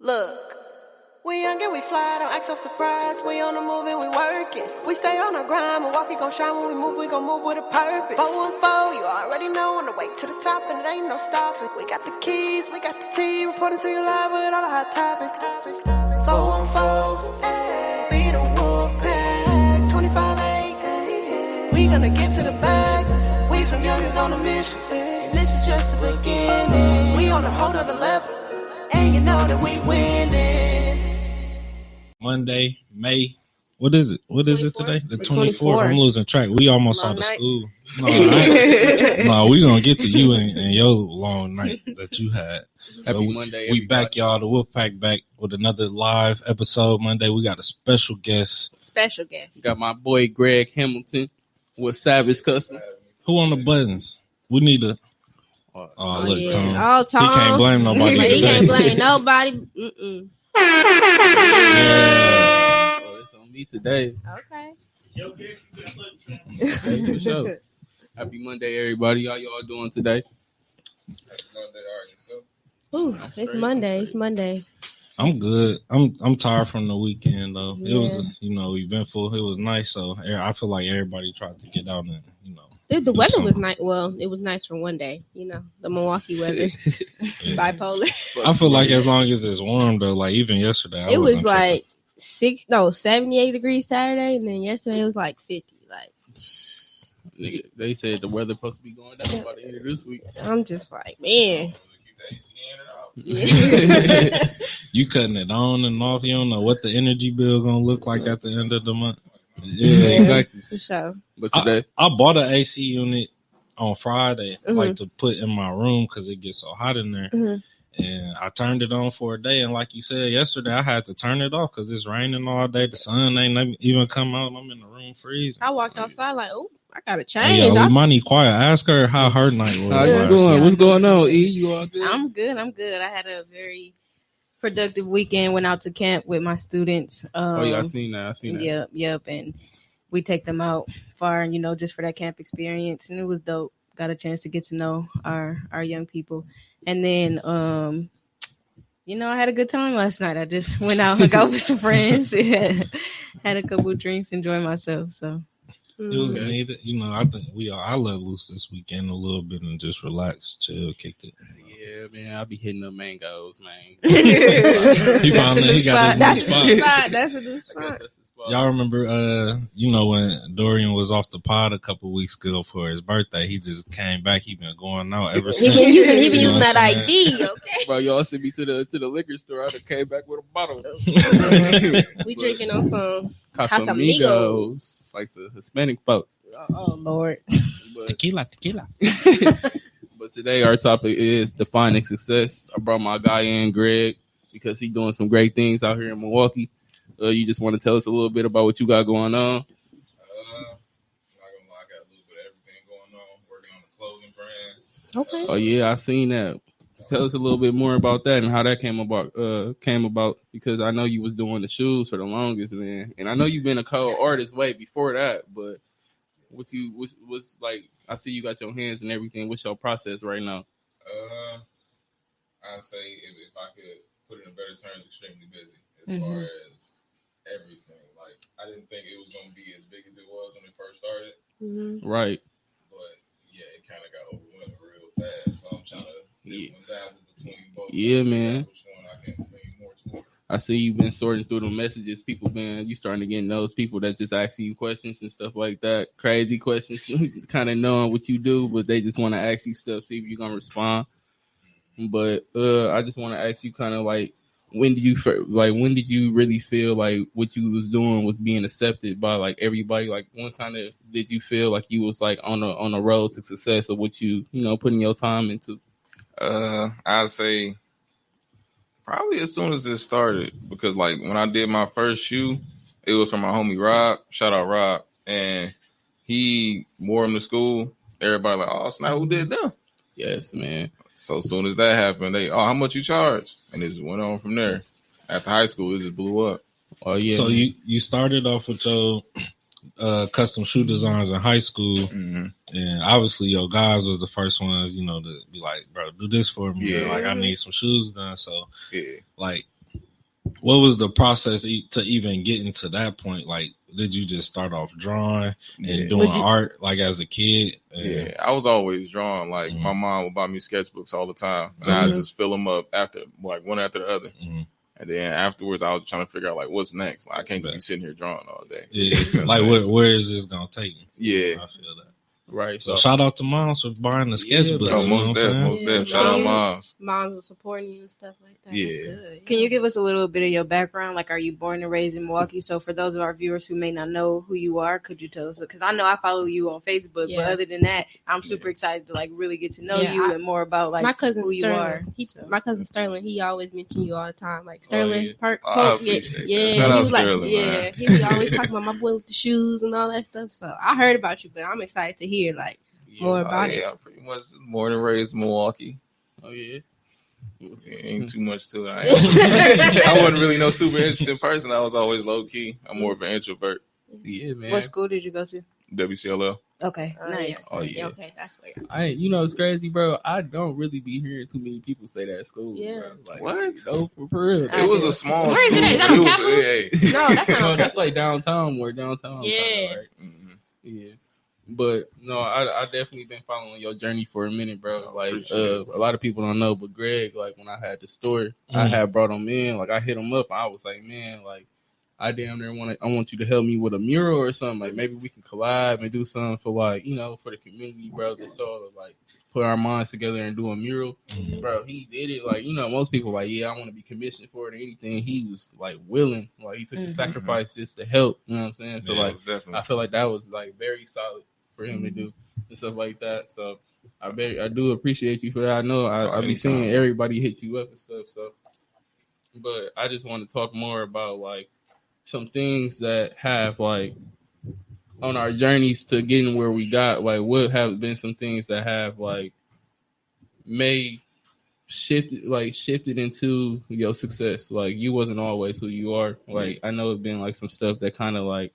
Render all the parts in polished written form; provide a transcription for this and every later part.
Look, we young and we fly, don't act so surprised. We on the move and we working. We stay on our grind, Milwaukee gon' shine when we gon' move with a purpose. 414, you already know, on the way to the top and it ain't no stopping. We got the keys, we got the T, reporting to you live with all the hot topics. 414, ay, be the wolf pack, 25-8, we gonna get to the bag. We some youngers on a mission, and this is just the beginning. We on a whole nother level, and you know that we winning. Monday, May. What is it? What is it today? The 24th. I'm losing track. We almost out of school. No, we gonna get to you and your long night that you had. Happy Monday. We back, y'all. The Wolfpack back with another live episode Monday. We got a special guest. Got my boy Greg Hamilton with Savage Custom. Who on the buttons? We need to. Oh, look, yeah. Tom. Oh, Tom. He can't blame nobody. He can't blame nobody. Yeah. Oh, it's on me today. Okay. For sure. Happy Monday, everybody. How y'all doing today? Ooh, it's Monday. It's Monday. I'm good. I'm tired from the weekend though. Yeah. It was eventful. It was nice. So I feel like everybody tried to get out and The weather was nice. Well, it was nice for one day. The Milwaukee weather. Bipolar. I feel like as long as it's warm though, like even yesterday, it was like 78 degrees Saturday, and then yesterday it was like 50. Like they said the weather supposed to be going down by the end of this week. I'm just like, man. You cutting it on and off. You don't know what the energy bill gonna look like at the end of the month. Yeah, exactly. For sure. But today, I bought an AC unit on Friday, like to put in my room because it gets so hot in there. And I turned it on for a day. And like you said yesterday, I had to turn it off because it's raining all day. The sun ain't even come out. I'm in the room freezing. I walked outside like, oh, I gotta change. Yeah, we might need quiet. Ask her how her night was. How you doing? What's going on? E, you all good? I'm good. I had a very productive weekend. Went out to camp with my students. I seen that. Yep. And we take them out far, and just for that camp experience, and it was dope. Got a chance to get to know our young people, and then I had a good time last night. I just went out, hung out with some friends, had a couple of drinks, enjoyed myself. So it was needed. I think I let loose this weekend a little bit and just relax, chill, kicked it. Yeah, man, I'll be hitting the mangoes, man. He got his new spot. That's a new spot. Y'all remember, when Dorian was off the pod a couple weeks ago for his birthday, he just came back. He been going out ever since. He been using that ID, okay? Bro, y'all sent me to the liquor store. I just came back with a bottle. We drinking on some Casamigos, like the Hispanic folks. Oh Lord. Tequila. But today our topic is defining success. I brought my guy in, Greg, because he's doing some great things out here in Milwaukee. You just want to tell us a little bit about what you got going on? Not gonna lie, I got a little bit of everything going on. Working on the clothing brand. Okay. Oh yeah, I seen that. Tell us a little bit more about that and how that came about. Because I know you was doing the shoes for the longest, man, and I know you've been a co-artist way before that. But what's like? I see you got your hands and everything. What's your process right now? I'd say if I could put it in better terms, extremely busy as far as everything. Like I didn't think it was gonna be as big as it was when it first started. Right. But yeah, it kind of got overwhelmed real fast. So I'm trying to dabble between both. Yeah, man. Which one I can lean more toward. I see you've been sorting through the messages. You starting to get those people that just ask you questions and stuff like that. Crazy questions, kind of knowing what you do, but they just want to ask you stuff, see if you're going to respond. But I just want to ask you kind of like, when did you really feel like what you was doing was being accepted by like everybody? Like when kind of did you feel like you was like on a road to success of what you putting your time into? I'd say probably as soon as it started, because like when I did my first shoe, it was from my homie Rob. Shout out Rob, and he wore them to school. Everybody like, oh snap, who did them? Yes, man. So as soon as that happened, how much you charge? And it just went on from there. After high school, it just blew up. Oh yeah. So you started off with your custom shoe designs in high school, and obviously your guys was the first ones, to be like, bro, do this for me. Yeah. Like I need some shoes done. So like What was the process to even getting to that point? Like, did you just start off drawing and doing art like as a kid? Yeah, I was always drawing. Like my mom would buy me sketchbooks all the time, and I just fill them up after like one after the other. And then afterwards, I was trying to figure out like what's next. Like I can't just be sitting here drawing all day. Yeah, like where is this gonna take me? Yeah, I feel that. Right. So shout out to moms for buying the sketchbooks. Yeah, most definitely. Shout out moms. Moms were supporting you and stuff like that. Yeah. Can you give us a little bit of your background? Like, are you born and raised in Milwaukee? So for those of our viewers who may not know who you are, could you tell us? Because I know I follow you on Facebook, but other than that, I'm super excited to like really get to know you and more about like my cousin who you are. My cousin Sterling, he always mentioned you all the time. Like Sterling, Shout out Sterling, man. He was always talking about my boy with the shoes and all that stuff. So I heard about you, but I'm excited to hear like more about it. Yeah, I'm pretty much born and raised in Milwaukee. Oh yeah. Ain't too much to it. I wasn't really no super interesting person. I was always low key. I'm more of an introvert. Yeah, man. What school did you go to? WCLL. Okay, nice. Oh yeah. Okay, that's where. It's crazy, bro. I don't really be hearing too many people say that at school. Yeah. Bro. Like, What? No, for real. It was a small Where is school. it at? Is that on Capitol? No, that's not. No, that's like downtown. Where downtown? Yeah. Right? Yeah. But no, I definitely been following your journey for a minute, bro. Like a lot of people don't know, but Greg, like when I had the store, I had brought him in. Like I hit him up. I was like, man, like I damn near want you to help me with a mural or something. Like maybe we can collab and do something for like for the community, bro. Just to like put our minds together and do a mural, bro. He did it. Like most people like, yeah, I want to be commissioned for it or anything. He was like willing. Like he took the sacrifice just to help. You know what I'm saying? So definitely. I feel like that was like very solid for him to do and stuff like that. So I do appreciate you for that. I know I be seeing everybody hit you up and stuff. So, but I just want to talk more about like some things that have like on our journeys to getting where we got. Like what have been some things that have like shifted into your success. Like you wasn't always who you are. Like I know it's been like some stuff that kind of like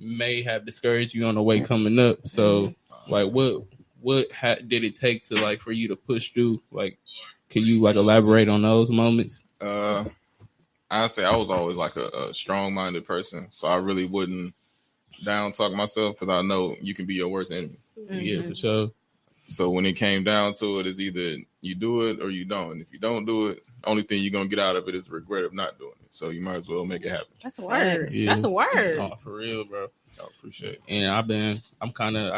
may have discouraged you on the way coming up. So like what did it take to like for you to push through? Like can you like elaborate on those moments? I'd say I was always like a strong-minded person, so I really wouldn't down talk myself because I know you can be your worst enemy. Yeah, for sure. So when it came down to it, it's either you do it or you don't. And if you don't do it, only thing you're gonna get out of it is the regret of not doing it. So you might as well make it happen. That's a word. Yeah. That's a word. Oh, for real, bro. I appreciate it. And I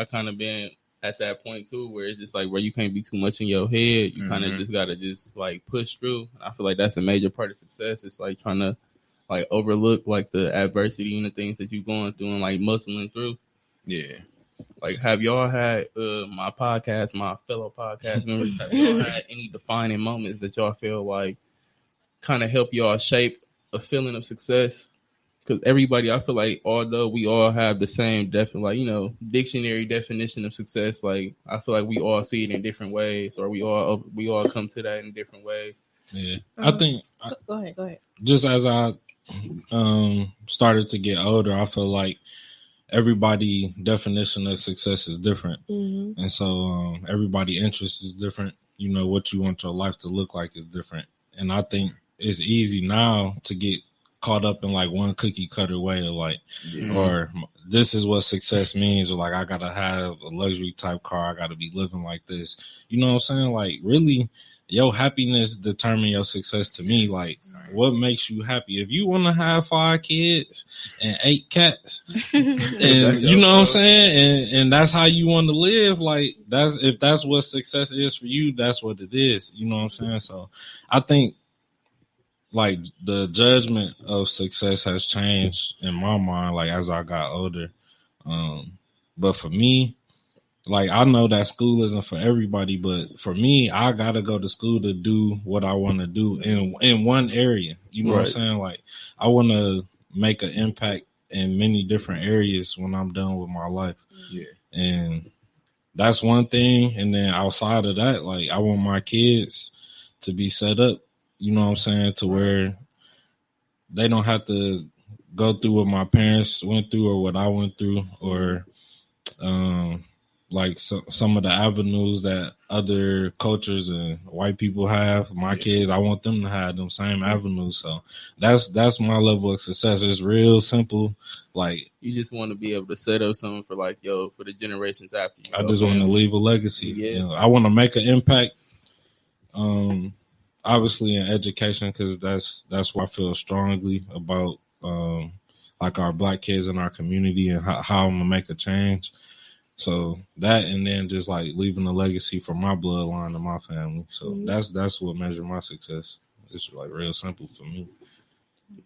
kind of been at that point too, where it's just like where you can't be too much in your head. You kind of just gotta just like push through. I feel like that's a major part of success. It's like trying to like overlook like the adversity and the things that you're going through and like muscling through. Yeah. Like, have y'all had my fellow podcast members, have y'all had any defining moments that y'all feel like kind of help y'all shape a feeling of success? Because everybody, I feel like, although we all have the same dictionary definition of success, like I feel like we all see it in different ways, or we all come to that in different ways. Yeah, I think. Go ahead. Just as I started to get older, I feel like everybody definition of success is different, and so everybody interest is different. You know what you want your life to look like is different, and I think it's easy now to get caught up in like one cookie cutter way of like, or this is what success means, or like I gotta have a luxury type car, I gotta be living like this. You know what I'm saying? Like really, your happiness determine your success to me. Like what makes you happy? If you want to have 5 kids and 8 cats, and you know what I'm saying, and that's how you want to live, like if that's what success is for you, that's what it is. You know what I'm saying? So I think like the judgment of success has changed in my mind, like as I got older. But for me, like I know that school isn't for everybody, but for me, I gotta go to school to do what I want to do in one area. You know what I'm saying? Like I want to make an impact in many different areas when I'm done with my life. Yeah, and that's one thing. And then outside of that, like I want my kids to be set up. You know what I'm saying? To where they don't have to go through what my parents went through or what I went through, or like some of the avenues that other cultures and white people have. My kids, I want them to have them same avenues. So that's my level of success. It's real simple. Like, you just want to be able to set up something for like, for the generations after you. I just want to leave a legacy. Yes. You know, I want to make an impact. Obviously in education, because that's what I feel strongly about. Like our Black kids in our community and how I'm gonna make a change. So that, and then just like leaving a legacy for my bloodline and my family. So that's what measures my success. It's like real simple for me.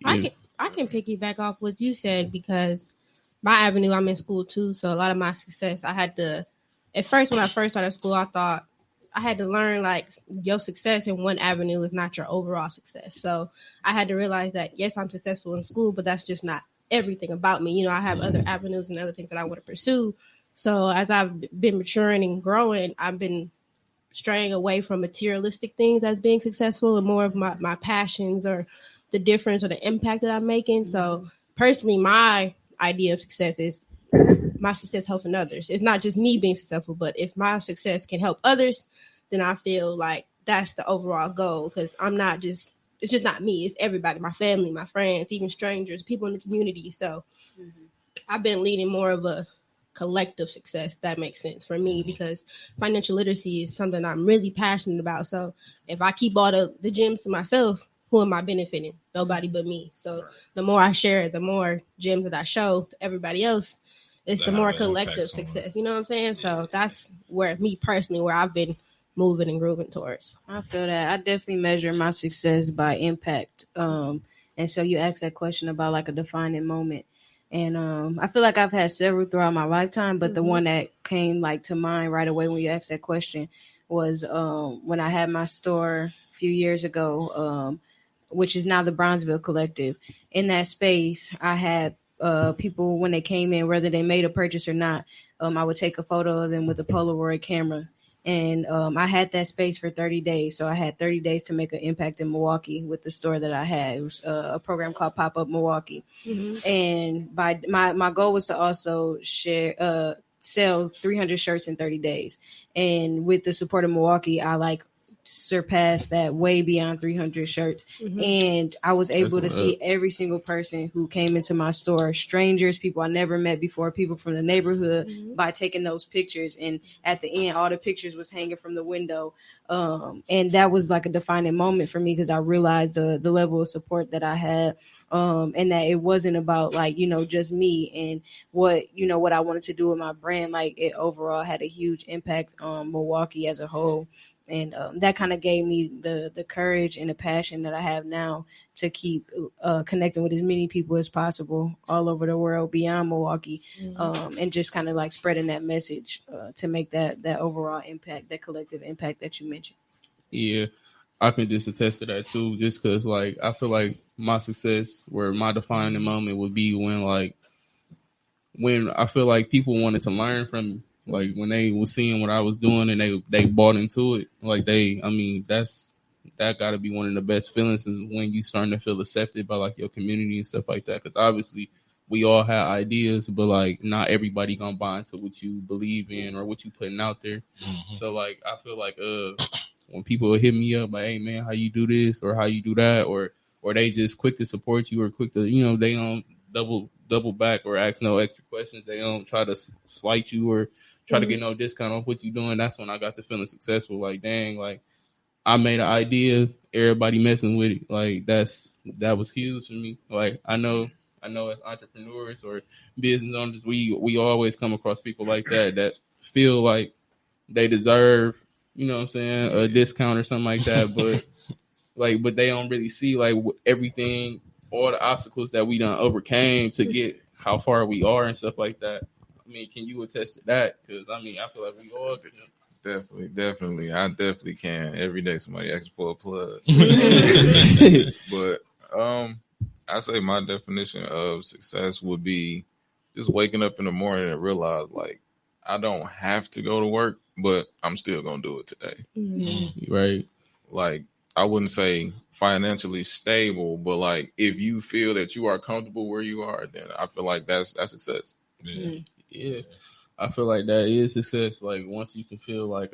I can piggyback off what you said, because my avenue, I'm in school too. So a lot of my success, I had to, at first, when I first started school, I thought I had to learn like your success in one avenue is not your overall success. So I had to realize that, yes, I'm successful in school, but that's just not everything about me. You know, I have other avenues and other things that I want to pursue. So as I've been maturing and growing, I've been straying away from materialistic things as being successful and more of my passions or the difference or the impact that I'm making. So personally, my idea of success is my success helping others. It's not just me being successful, but if my success can help others, then I feel like that's the overall goal, because it's just not me. It's everybody, my family, my friends, even strangers, people in the community. So I've been leading more of a collective success, if that makes sense for me, because financial literacy is something I'm really passionate about. So if I keep all the gems to myself, who am I benefiting? Nobody but me. So the more I share, the more gems that I show to everybody else, it's the more collective success. You know what I'm saying? So that's where me personally, where I've been moving and grooving towards. I feel that. I definitely measure my success by impact. And so you asked that question about like a defining moment. And I feel like I've had several throughout my lifetime, but the one that came like to mind right away when you asked that question was when I had my store a few years ago, which is now the Bronzeville Collective. In that space, I had people, when they came in, whether they made a purchase or not, I would take a photo of them with a Polaroid camera. And I had that space for 30 days. So I had 30 days to make an impact in Milwaukee with the store that I had. It was a program called Pop Up Milwaukee. And by my goal was to also sell 300 shirts in 30 days. And with the support of Milwaukee, I surpassed that way beyond 300 shirts. And I was able to see every single person who came into my store, strangers, people I never met before, people from the neighborhood, by taking those pictures. And at the end, all the pictures was hanging from the window. And that was like a defining moment for me, because I realized the level of support that I had, and that it wasn't about just me and what I wanted to do with my brand. Like, it overall had a huge impact on Milwaukee as a whole. And that kind of gave me the courage and the passion that I have now to keep connecting with as many people as possible all over the world beyond Milwaukee, and just kind of like spreading that message to make that overall impact, that collective impact that you mentioned. Yeah, I can just attest to that too, just because I feel like my success, where my defining moment would be when I feel like people wanted to learn from me. Like when they was seeing what I was doing and they bought into it, that got to be one of the best feelings, is when you starting to feel accepted by your community and stuff like that. Because obviously we all have ideas, but not everybody gonna buy into what you believe in or what you putting out there. So I feel like when people hit me up like, hey man, how you do this or how you do that, or they just quick to support you or quick to they don't double back or ask no extra questions. They don't try to slight you or try to get no discount off what you're doing. That's when I got to feeling successful. Dang, I made an idea, everybody messing with it. That was huge for me. I know as entrepreneurs or business owners, we always come across people like that feel like they deserve, a discount or something like that. But but they don't really see everything, all the obstacles that we done overcame to get how far we are and stuff like that. I mean, can you attest to that? Because I feel like we all could. Definitely. I definitely can. Every day somebody asks for a plug. But I say my definition of success would be just waking up in the morning and realize I don't have to go to work, but I'm still gonna do it today. Right. I wouldn't say financially stable, but if you feel that you are comfortable where you are, then I feel like that's success. Yeah. I feel like that is success. Like once you can feel like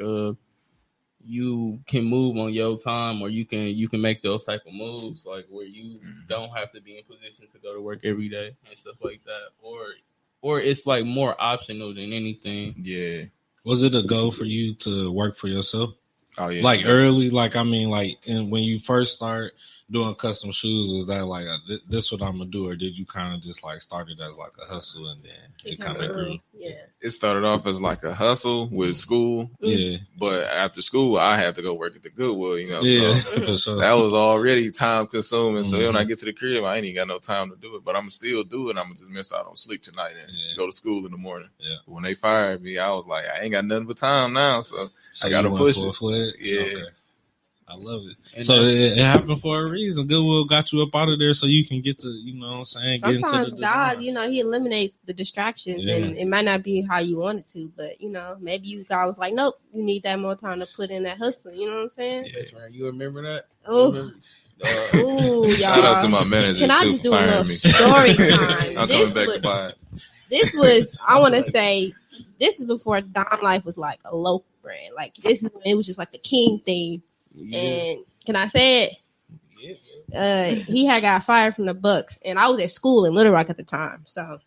you can move on your time, or you can make those type of moves, like where you don't have to be in position to go to work every day and stuff like that, or it's like more optional than anything. Yeah. Was it a goal for you to work for yourself? Oh yeah. Like early, like I mean, like when you first start doing custom shoes, was that like this what I'm gonna do, or did you kind of just like started as like a hustle and then it kind of grew? Yeah. It started off as like a hustle with school. Yeah, But after school, I had to go work at the Goodwill, yeah, So for sure. that was already time consuming. So when I Mhm. get to the crib, I ain't even got no time to do it. But I'm still do it. I'm gonna just miss out on sleep tonight and go to school in the morning. Yeah. When they fired me, I was like, I ain't got nothing but time now, so I you gotta went push full it. fledged? Yeah. Okay. I love it. And So it happened for a reason. Goodwill got you up out of there so you can get to, you know what I'm saying, get into the Sometimes God, design. you know, He eliminates the distractions, Yeah. and it might not be how you want it to, but you know, maybe God was like, nope, you need that more time to put in that hustle. You know what I'm saying? That's right. You remember that? Oh, ooh, y'all. Shout out to my manager Can I too just for do a firing little me. story time? I'm coming back to buy it. This was, I want to say, this is before Don Life was like a local brand. Like this is when it was just like the King thing. And can I say it? He had got fired from the Bucks, and I was at school in Little Rock at the time. So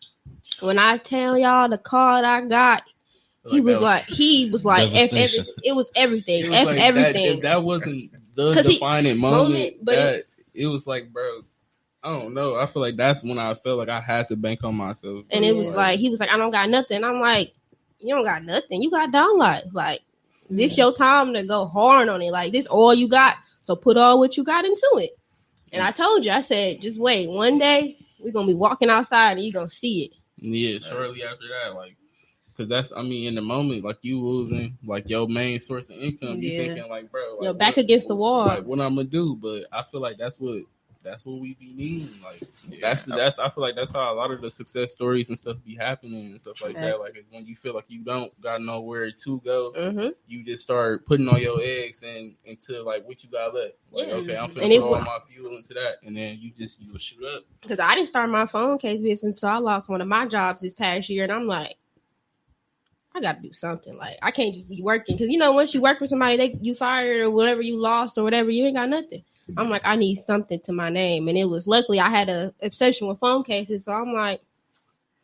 when I tell y'all the card I got, he was like F everything. It was everything. F everything. That wasn't the 'Cause defining moment. but that it was like, bro, I don't know. I feel like that's when I felt like I had to bank on myself. And it was like, he was like, I don't got nothing. I'm like, you don't got nothing. You got Don Life. Like, this your time to go hard on it. Like, this all you got. So put all what you got into it. And I told you, I said, just wait. One day, we're going to be walking outside and you're going to see it. Yeah, shortly after that, like, because that's, I mean, in the moment, like, you losing, like, your main source of income, you thinking, like, bro, like, you're back against the wall. Like, what I'm going to do? But I feel like that's what we be needing. Like, that's I feel like that's how a lot of the success stories and stuff be happening and stuff like that. Like, it's when you feel like you don't got nowhere to go, you just start putting all your eggs into like what you got left. Like, okay, I'm finna put all my fuel into that, and then you will shoot up. Because I didn't start my phone case business until I lost one of my jobs this past year, and I'm like, I got to do something. Like, I can't just be working, because you know, once you work for somebody, you fired or whatever, you lost or whatever, you ain't got nothing. I'm like, I need something to my name. And it was luckily I had an obsession with phone cases. So I'm like,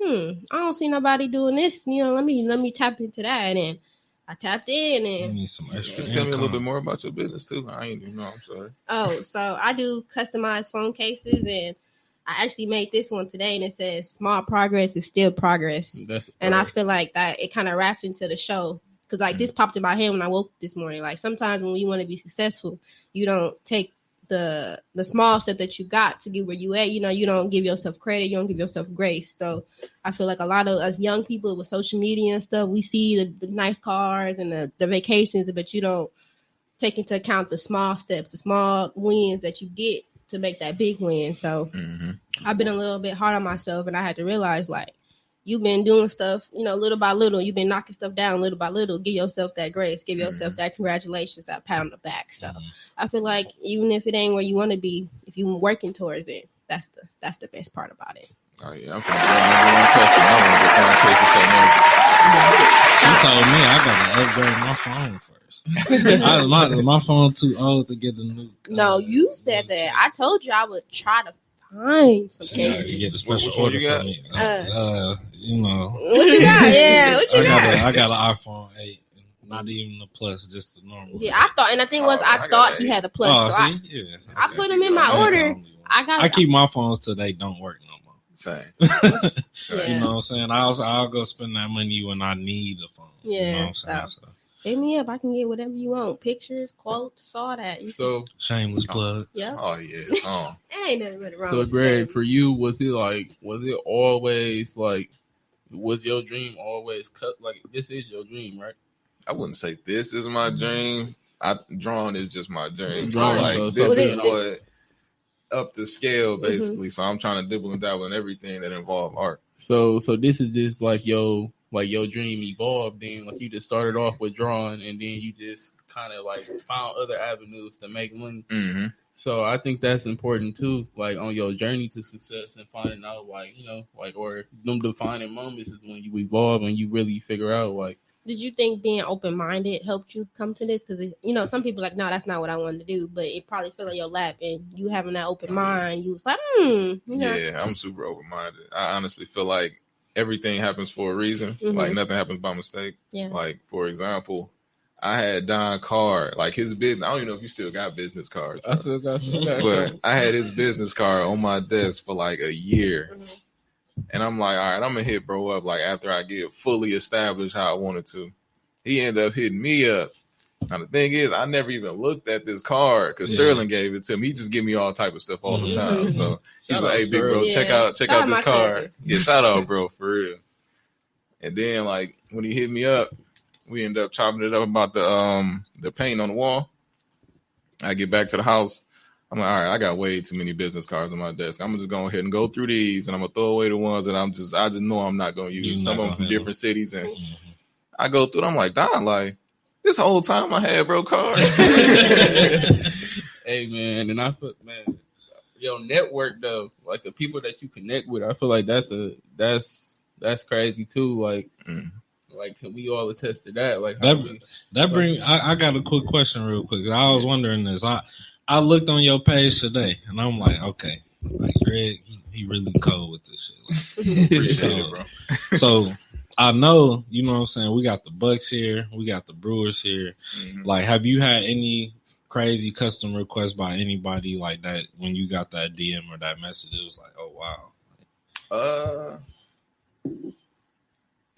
I don't see nobody doing this. You know, let me tap into that. And I tapped in and you need some extra. Tell me a little bit more about your business too. I ain't even know. I'm sorry. Oh, so I do customized phone cases, and I actually made this one today, and it says small progress is still progress. And I feel like that it kind of wraps into the show. Because like this popped in my head when I woke this morning. Like sometimes when you want to be successful, you don't take the small step that you got to get where you at. You know, you don't give yourself credit, you don't give yourself grace. So I feel like a lot of us young people with social media and stuff, we see the nice cars and the vacations, but you don't take into account the small steps, the small wins that you get to make that big win. So I've been a little bit hard on myself, and I had to realize, like, you've been doing stuff, you know, little by little. You've been knocking stuff down little by little. Give yourself that grace. Give yourself that congratulations, that pat on the back. So I feel like even if it ain't where you want to be, if you're working towards it, that's the best part about it. Oh yeah, I'm finna go number one question. I want to get phone cases so much. She told me I gotta upgrade my phone first. My phone too old to get a new. No, you said that. I told you I would try to find some cases. You get a special Which one order you got? for me. You know. What you got? Yeah, what you got? I got an iPhone 8. Not even the plus, just the normal. Yeah, I thought, and the thing was, I thought you had a plus. Oh, so see? Yeah. I put them in my order. I keep my phones till they don't work no more. Same. You know what I'm saying? I'll go spend that money when I need a phone. Yeah. You know what I'm saying? So. Hit me up. I can get whatever you want. Pictures, quotes, all that. So shameless plug. Yeah. Oh yeah. It ain't nothing really wrong. So Greg, for you, was it always like, was your dream always cut? Like, this is your dream, right? I wouldn't say this is my dream. Drawing is just my dream. Drawing, this is what up the scale basically. So I'm trying to dibble and dabble in everything that involves art. So this is just like your dream evolved. Then like you just started off with drawing, and then you just kind of like found other avenues to make money. So I think that's important too, like on your journey to success and finding out, like, or them defining moments is when you evolve and you really figure out, like. Did you think being open-minded helped you come to this? Because, some people like, no, that's not what I wanted to do, but it probably fell in your lap, and you having that open mind, you was like, Yeah, I'm super open-minded. I honestly feel like everything happens for a reason. Mm-hmm. Like, nothing happens by mistake. Yeah. Like, for example, I had Don Card, like his business. I don't even know if you still got business cards. I still got some. But I had his business card on my desk for like a year. Mm-hmm. And I'm like, all right, I'm going to hit bro up like after I get fully established how I wanted to. He ended up hitting me up. Now, the thing is, I never even looked at this card because Sterling gave it to me. He just give me all type of stuff all the time. So he's like, hey, big bro, check out this card. Cousin. Yeah, shout out, bro, for real. And then, like, when he hit me up, we ended up chopping it up about the paint on the wall. I get back to the house. I'm like, all right, I got way too many business cards on my desk. I'm just going to go ahead and go through these, and I'm going to throw away the ones that I just know I'm not going to use. Some of them from different cities. And I go through it. I'm like, Don, like, this whole time I had bro cards. Hey, man, and I feel, man, your network, though, like the people that you connect with, I feel like that's crazy, too. Like, like, can we all attest to that? Like, I got a quick question real quick. I was wondering this. I looked on your page today, and I'm like, okay, like Greg, he really cold with this shit. Like, appreciate it, bro. So I know, you know what I'm saying, we got the Bucks here, we got the Brewers here. Mm-hmm. Like, have you had any crazy custom requests by anybody like that when you got that DM or that message? It was like, oh, wow.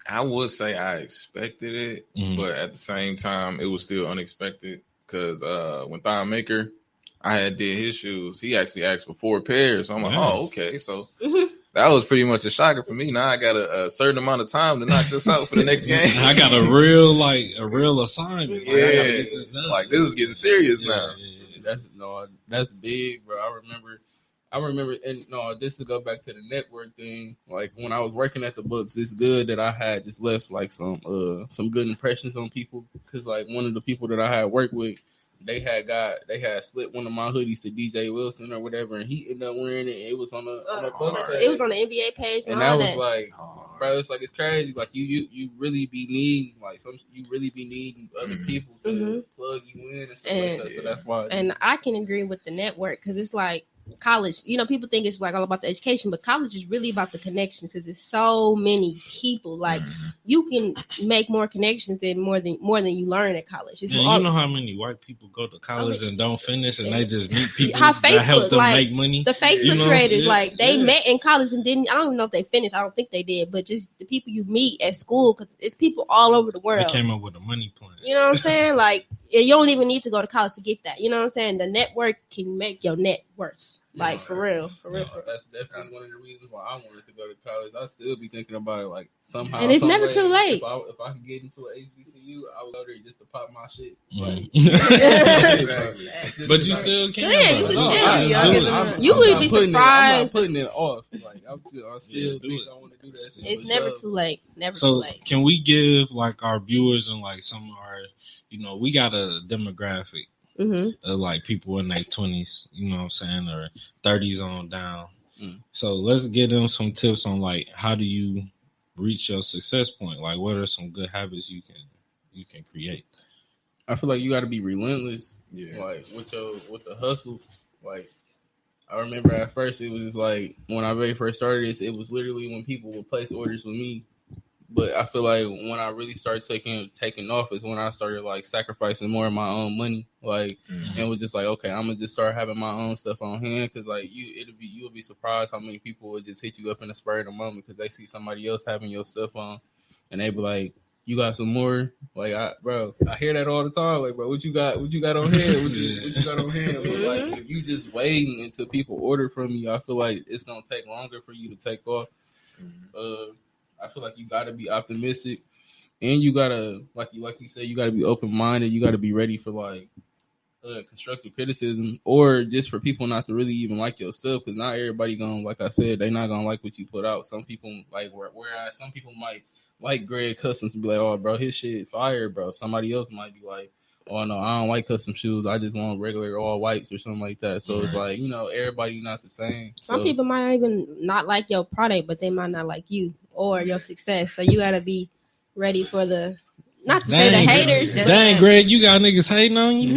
I would say I expected it, but at the same time, it was still unexpected because when Thon Maker, I had did his shoes. He actually asked for 4 pairs. So I'm like, oh, okay. So that was pretty much a shocker for me. Now I got a certain amount of time to knock this out for the next game. I got a real assignment. Yeah, I gotta get this done. Like, this is getting serious now. Yeah. That's big, bro. I remember, and this to go back to the network thing. Like when I was working at the Books, it's good that I had just left like some good impressions on people. Because like one of the people that I had worked with, they had slipped one of my hoodies to DJ Wilson or whatever, and he ended up wearing it. And it was on the Books page. It was on the NBA page, and that was like, bro, it's like it's crazy. Like you really be needing other people to plug you in and stuff like that. So that's why. And I can agree with the network because it's like college. People think it's like all about the education, but college is really about the connections because there's so many people. Like you can make more connections than more than you learn at college. You know how many white people go to college and don't finish, and they just meet people that help them make money. The Facebook creators, like they met in college and didn't. I don't even know if they finished. I don't think they did, but just the people you meet at school because it's people all over the world. They came up with a money plan. You know what I'm saying? Like you don't even need to go to college to get that. You know what I'm saying? The network can make your net worth. Like for real. That's definitely one of the reasons why I wanted to go to college. I still be thinking about it like somehow. And it's never too late. If I could get into an HBCU, I would go there just to pop my shit. Like, but you still can't. You would be surprised. I'm not putting it off. Like I still think I want to do that. It's never too late. Never too late. Can we give like our viewers and like some of our, we got a demographic. Like people in their 20s, you know what I'm saying, or 30s on down. So let's give them some tips on like how do you reach your success point? Like what are some good habits you can create? I feel like you got to be relentless. Yeah. Like with the hustle. Like I remember at first it was just like when I very first started this, it was literally when people would place orders with me. But I feel like when I really started taking off is when I started like sacrificing more of my own money. Like, and it was just like, okay, I'm gonna just start having my own stuff on hand because like you'll be surprised how many people would just hit you up in the spur of the moment because they see somebody else having your stuff on, and they be like, you got some more? Like, I hear that all the time. Like, bro, what you got on hand? What you got on hand? But like, if you just waiting until people order from you, I feel like it's gonna take longer for you to take off. I feel like you gotta be optimistic, and you gotta like you said, you gotta be open minded. You gotta be ready for like constructive criticism, or just for people not to really even like your stuff. Because not everybody gonna, like I said, they not gonna like what you put out. Some people like whereas some people might like Greg Customs and be like, oh, bro, his shit fire, bro. Somebody else might be like, oh no, I don't like custom shoes. I just want regular all whites or something like that. So it's Right. like, you know, everybody not the same. Some So, people might not even not like your product, but they might not like you or your success. So you gotta be ready for the not to say the haters. but- Dang, Greg, you got niggas hating on you.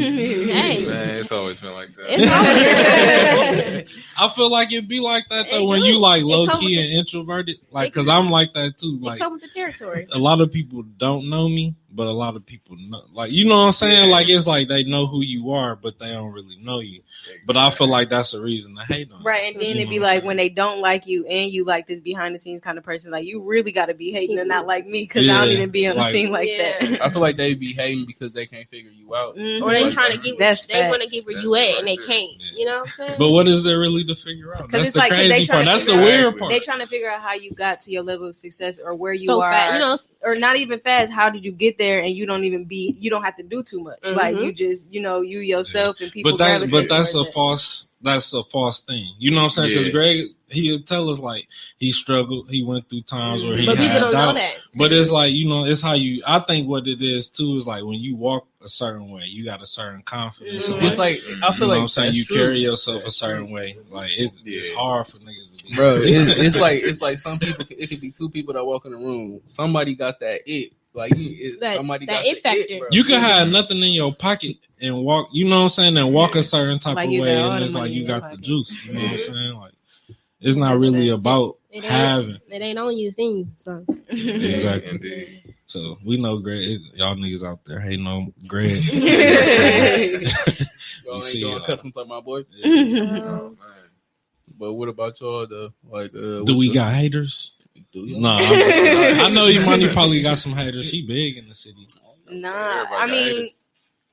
Hey, Man, it's always been like that. it's always I feel like it'd be like that though It when do. you like It low come key with and introverted. Like, it cause come- I'm like that too. it Like, comes with the territory. a lot of people don't know me, but a lot of people know. Like, you know what I'm saying? Yeah. Like, it's like they know who you are, but they don't really know you. But I feel like that's a reason to hate on you. Right, and then You it'd know be what I'm like saying? when they don't like you and you like this behind the scenes kind of person, like you really got to be hating and not like me because I Yeah, don't even be on the like- scene like Yeah. that. I feel like they be hating because they can't figure you out. Mhm. Or they Like, trying to get That's they want to facts. get where That's you at right and they there. can't. Yeah. You know what I'm saying? But what is there really to figure out? 'Cause That's it's the like- 'cause they crazy trying part. to That's the figure weird out- part. They trying to figure out how you got to your level of success or where you so are, fat, you know. or not even fast. How did you get there? And you don't have to do too much. Like Mhm. you just, you yourself and people. But gravitate that's a towards that. false thing. You know what I'm saying? Because Yeah. Greg, he'll tell us like he struggled, he went through times where he But people had don't know doubt. that. But it's like, it's how you. I think what it is too is like when you walk a certain way, you got a certain confidence. Mhm. in It's life. like, I You feel know like what I'm saying? that's You true. carry yourself a certain way. Like it's Yeah. hard for niggas to be. Bro, it's like some people. It could be two people that walk in the room. Somebody got that it. Like somebody that got it the factor. bro. You can have nothing in your pocket and walk, you know what I'm saying, and walk a certain type Like of you way, got all and the it's like money you in your got the pocket. juice. You know what I'm Mhm. saying? Like it's not That's really facts. about It ain't- having. It ain't on you, it's in you. So Exactly. Indeed. So we know Greg. Y'all niggas out there hating on Greg. Y'all You ain't see, doing customs like my boy. Oh, man. But what about y'all? The like, Do we got haters? Do y'all? No, I know Imani probably got some haters. She big in the city. Nah, Everybody I got mean, haters.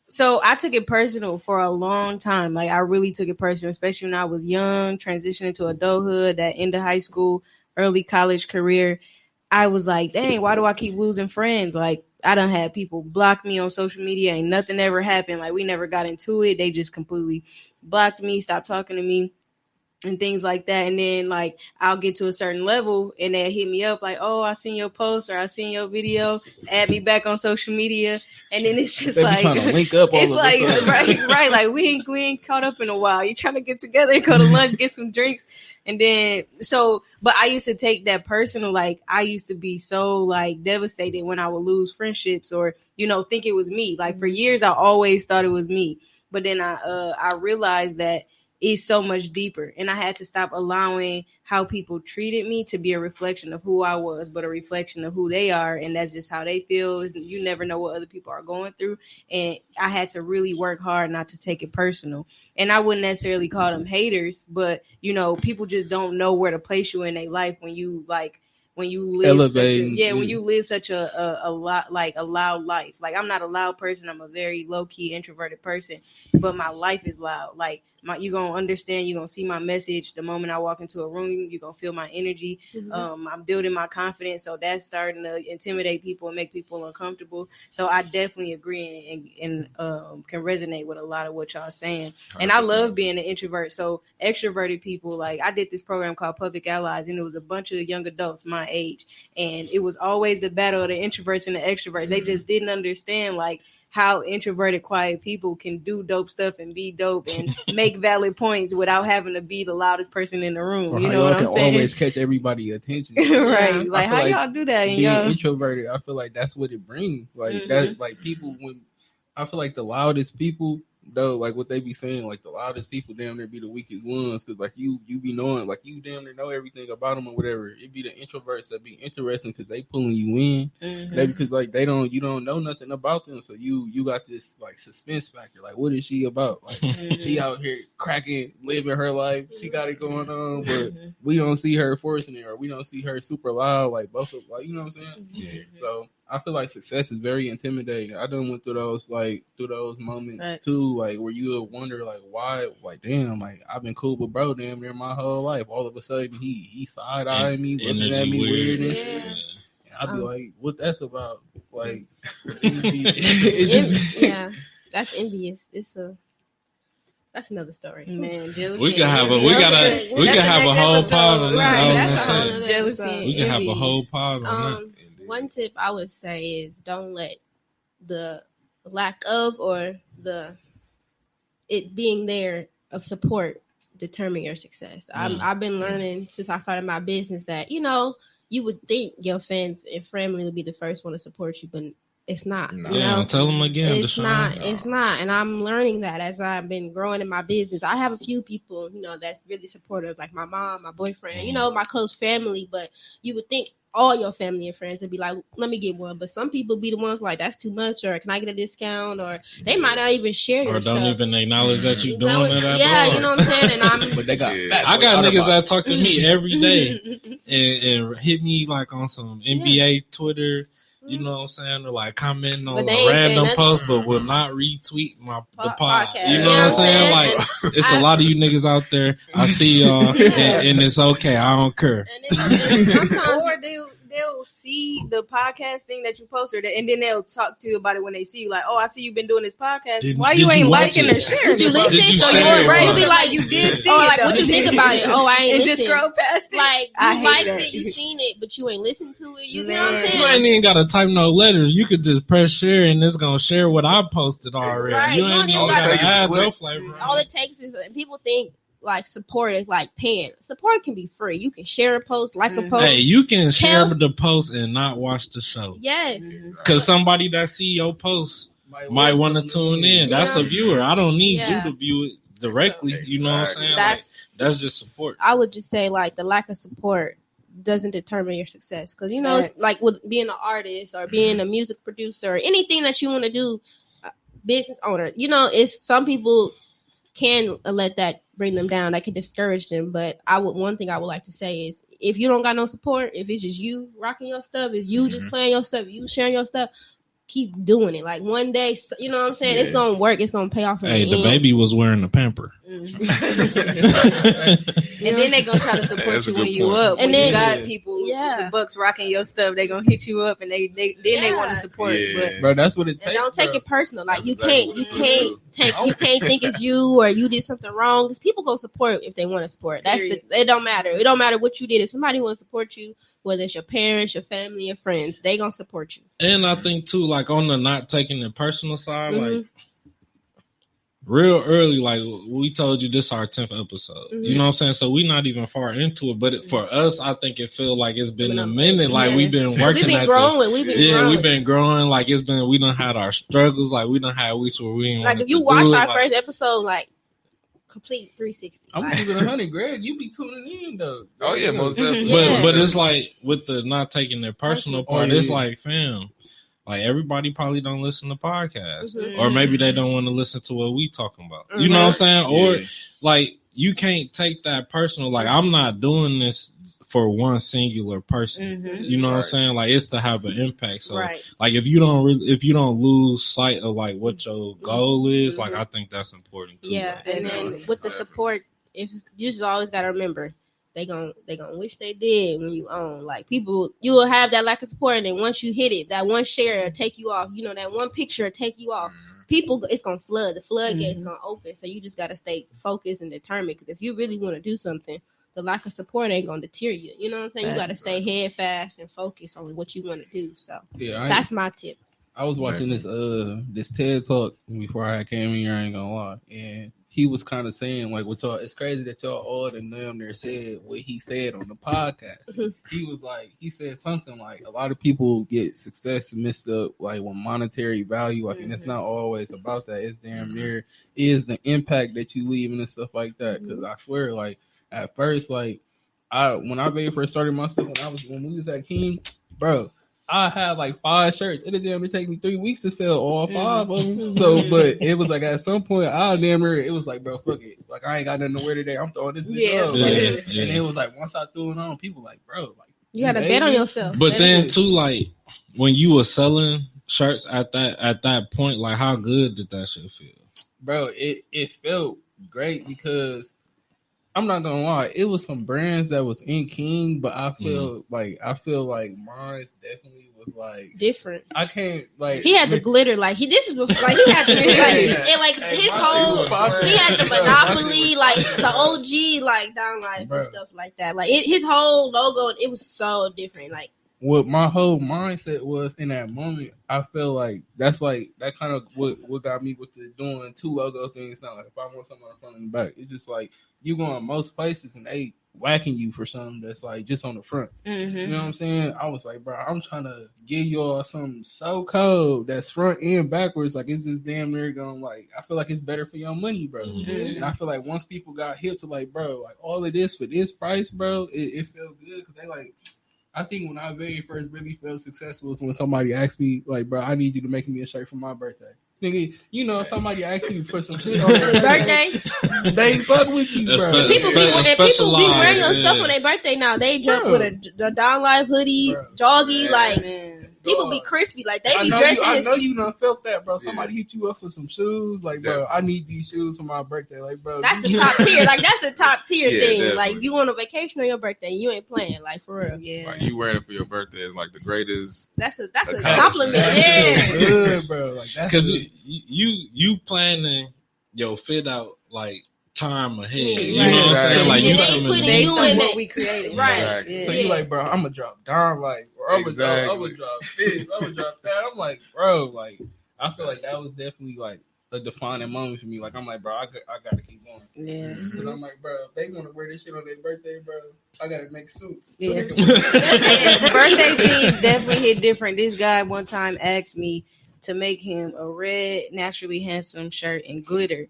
so I took it personal for a long time. Like I really took it personal, especially when I was young, transitioning to adulthood, that end of high school, early college career. I was like, dang, why do I keep losing friends? Like I done had people block me on social media. Ain't nothing ever happened. Like we never got into it. They just completely blocked me, stopped talking to me, and things like that. And then like I'll get to a certain level and they'll hit me up like, oh, I seen your post or I seen your video, add me back on social media. And then it's just They be like trying to link up. All it's of like a sudden. right, like we ain't caught up in a while. You trying to get together, go to lunch, get some drinks, and then but I used to take that personal. Like I used to be so like devastated when I would lose friendships or think it was me. Like for years, I always thought it was me, but then I realized that it's so much deeper, and I had to stop allowing how people treated me to be a reflection of who I was, but a reflection of who they are, and that's just how they feel. You never know what other people are going through, and I had to really work hard not to take it personal. And I wouldn't necessarily call them haters, but people just don't know where to place you in their life when you live such a lot like a loud life. Like I'm not a loud person. I'm a very low key introverted person, but my life is loud. Like you gonna understand. You gonna see my message the moment I walk into a room. You gonna feel my energy. I'm building my confidence, so that's starting to intimidate people and make people uncomfortable. So I definitely agree and can resonate with a lot of what y'all saying. And I 100%. love being an introvert. So extroverted people, like I did this program called Public Allies, and it was a bunch of young adults my age, and it was always the battle of the introverts and the extroverts. They just didn't understand like how introverted, quiet people can do dope stuff and be dope and make valid points without having to be the loudest person in the room. Or You how know y'all what I'm can saying? always catch everybody's attention. Right. Yeah. Like I how feel like y'all do that? And Being y'all introverted, I feel like that's what it brings. Like Mhm. that, like people when I feel like the loudest people though, like what they be saying, like the loudest people damn near be the weakest ones, because like you be knowing, like you damn near know everything about them or whatever. It be the introverts that be interesting because they pulling you in. Mhm. They because like you don't know nothing about them, so you got this like suspense factor. Like what is she about? Like Mhm. she out here cracking, living her life. She got it going on, but Mhm. we don't see her forcing it, or we don't see her super loud. Like both of, like you know what I'm saying? Yeah. So I feel like success is very intimidating. I done went through those moments Facts. too, like where you would wonder like why, like damn, like I've been cool with bro damn near my whole life. All of a sudden he side eyeing me, looking at me weird and shit. Yeah. And I'd be like, what that's about? Like Yeah, that's envious. That's another story. Man, jealousy. We can have a we gotta- we that's can the have a next whole episode. pod on that. Right, I was that's a gonna whole say nother Jealousy. episode. we can have a whole Envies. pod on that. Indeed. One tip I would say is don't let the lack of or it being there of support determine your success. I've been learning since I started my business that, you know, you would think your fans and family would be the first one to support you, but it's not. No. You know? Tell them again. It's not. It's not. And I'm learning that as I've been growing in my business. I have a few people, you know, that's really supportive, like my mom, my boyfriend, you know, my close family. But you would think all your family and friends would be like, let me get one. But some people be the ones like, that's too much, or can I get a discount? Or they might not even share your or don't stuff. even acknowledge that you're doing it at yeah, all. you know what I'm saying? And But they got I got niggas that talk to me every day and hit me like on some NBA Twitter. You know what I'm saying? Or like commenting on a random post, but will not retweet the pod. You know what I'm saying? Like, it's a lot of you niggas out there. I see y'all, and it's okay. I don't care. Or they'll see the podcast thing that you posted, and then they'll talk to you about it when they see you. Like, oh, I see you've been doing this podcast. Why you ain't liking and sharing? Did you listen? So you'll be like, you did see it. Or like, what you think about it? Oh, I ain't and listened. Just scroll past it. Like, you liked it, you seen it, but you ain't listened to it. You know what I'm saying? You ain't even got to type no letters. You could just press share, and it's gonna share what I posted already. Right. You ain't even got to add your flavor. All it takes is, and people think like support is like paying. Support can be free. You can share a post, like a post. Hey, you can share the post and not watch the show. Yes, because somebody that see your post might want to tune in. That's a viewer. I don't need you to view it directly. So, you know what I'm saying? That's just support. I would just say like the lack of support doesn't determine your success, because you know, it's like with being an artist or being a music producer or anything that you want to do, business owner. You know, it's some people can let that bring them down. That can discourage them. But one thing I would like to say is, if you don't got no support, if it's just you rocking your stuff, it's you just playing your stuff, you sharing your stuff, keep doing it. Like one day, you know what I'm saying? It's gonna work. It's gonna pay off. Hey, the baby was wearing a pamper. And then they gonna try to support you when you up. And then you got people, the Bucks rocking your stuff, they gonna hit you up, and they want to support. But bro, that's what it takes. Don't take it personal. Like you can't think it's you or you did something wrong. Because people go support if they want to support. It don't matter. It don't matter what you did. If somebody want to support you, whether it's your parents, your family, your friends, they gonna support you. And I think too, like on the not taking it personal side, like real early, like we told you, this is our 10th episode. You know what I'm saying? So we not even far into it, but for us, I think it feel like it's been a minute. Like we've been working. We've been growing. We've been growing. Like it's been. We done had our struggles. Like we done had weeks where we ain't like if you watch our first episode, like complete 360. I'm keeping 100, Greg. You be tuning in though. Oh yeah, most definitely. But it's like with the not taking their personal part, it's like, fam, like everybody probably don't listen to podcasts, or maybe they don't want to listen to what we talking about. You know what I'm saying? Or like you can't take that personal. Like I'm not doing this for one singular person. You know what I'm saying? Like it's to have an impact. So like if you don't lose sight of like what your goal is, like I think that's important too. Yeah, like, and then with the support, if you just always gotta remember, they gonna wish they did when you own. Like people, you will have that lack of support, and then once you hit it, that one share will take you off. You know, that one picture will take you off. People, it's gonna flood. The floodgates gonna open. So you just gotta stay focused and determined. Because if you really want to do something, the lack of support ain't gonna deter you. You know what I'm saying? You gotta stay head fast and focus on what you want to do. So that's my tip. I was watching this TED talk before I came in here. I ain't gonna lie, and he was kind of saying like, "What y'all? It's crazy that y'all all and them there said what he said on the podcast." He was like, he said something like, "A lot of people get success mixed up like with monetary value, like, and it's not always about that. It's damn near is the impact that you leave and stuff like that." Because I swear, like at first, like when I very first started my stuff, when we was at King, bro. I had like 5 shirts. It damn near take me 3 weeks to sell all 5 of them. So, but it was like at some point, it was like, bro, fuck it. Like I ain't got nothing to wear today. I'm throwing this bitch up. And it was like once I threw it on, people like, bro, like you gotta bet on yourself. But then too, like when you were selling shirts at that point, like how good did that shit feel? Bro, it felt great because I'm not gonna lie, it was some brands that was in King, but I feel like mine definitely was like different. I can't like he had the glitter like he had the his whole he had the Monopoly like the OG like down like and stuff like that. Like his whole logo, it was so different. Like what my whole mindset was in that moment, I feel like that's like that kind of what got me with the doing 2 logo things now. Like if I want something on the front and the back, it's just like you go in most places and they whacking you for something that's like just on the front. Mm-hmm. You know what I'm saying? I was like, bro, I'm trying to give y'all something so cold that's front and backwards. Like it's just damn near going like I feel like it's better for your money, bro. Mm-hmm. And I feel like once people got hip to like, bro, like all of this for this price, bro, it felt good because they like. I think when I very first really felt successful was when somebody asked me, like, bro, I need you to make me a shirt for my birthday. Nigga, you know, if somebody asks you for some shit on their birthday, they fuck with you, bro. people be wearing your stuff on their birthday now. They jump with a Don Live hoodie, joggy, like. People be crispy, like they be dressing. I know you done felt that, bro. Somebody hit you up for some shoes, like, bro, I need these shoes for my birthday, like, bro. That's the top tier, like that's the top tier thing. Definitely. Like you on a vacation on your birthday, you ain't playing, like for real. Yeah, Like you wearing it for your birthday is like the greatest. That's a Accomplishment. compliment. Yeah. Good, bro. Like that's because you planning your fit out like time ahead. You Right. know what I'm saying? Like Yeah, you they coming putting in. you based on in what it. we created, Right. Exactly. So Yeah. you like, bro, I'm gonna drop down, like, or I'm gonna Exactly. drop this, I'm gonna drop that. I'm like, bro, like, I feel like that was definitely like a defining moment for me. Like, I'm like, bro, I gotta keep going. Yeah. Because I'm like, bro, if they want to wear this shit on their birthday, bro, I gotta make suits. So Yeah. they can wear it. Birthday theme definitely hit different. This guy one time asked me to make him a red Naturally Handsome shirt and glitter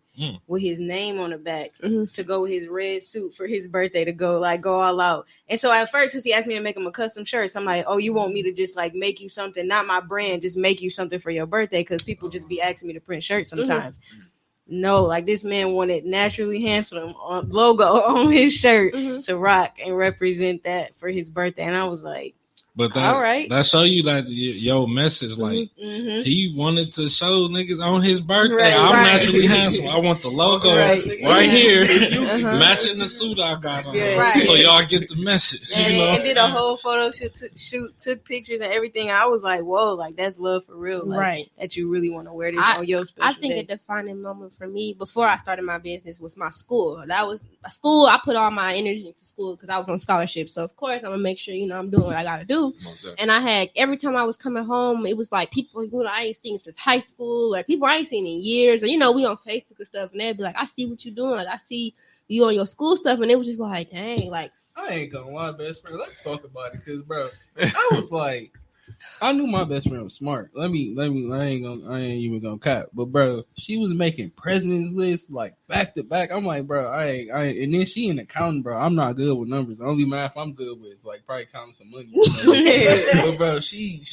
with his name on the back to go with his red suit for his birthday to go all out. And so at first, because he asked me to make him a custom shirt, so I'm like, oh, you want me to just like make you something, not my brand, just make you something for your birthday? Because people just be asking me to print shirts sometimes. No, like this man wanted Naturally Handsome logo on his shirt to rock and represent that for his birthday. And I was like, But that, all right. that show you that your message, like he wanted to show niggas on his birthday. Right, I'm right. naturally handsome. I want the logo right here, matching the suit I got on. Yeah. Right. So y'all get the message. And, you know and what did I'm a whole photo shoot, took pictures and everything. I was like, whoa, like that's love for real. Like, Right. that you really want to wear this on your special I think day. a defining moment for me before I started my business was my school. That was a school. I put all my energy into school because I was on scholarship. So of course I'm gonna make sure I'm doing what I gotta do. And I had every time I was coming home, it was like people I ain't seen since high school, like people I ain't seen in years, or we on Facebook and stuff, and they'd be like, I see what you're doing, like I see you on your school stuff, and it was just like, dang, like I ain't gonna lie, best friend. Let's talk about it, cause bro, I was like, I knew my best friend was smart. I ain't even gonna cap, but bro, she was making president's lists like back to back. I'm like, bro, I ain't. And then she in accounting, bro. I'm not good with numbers. The only math I'm good with is like probably counting some money. But bro, she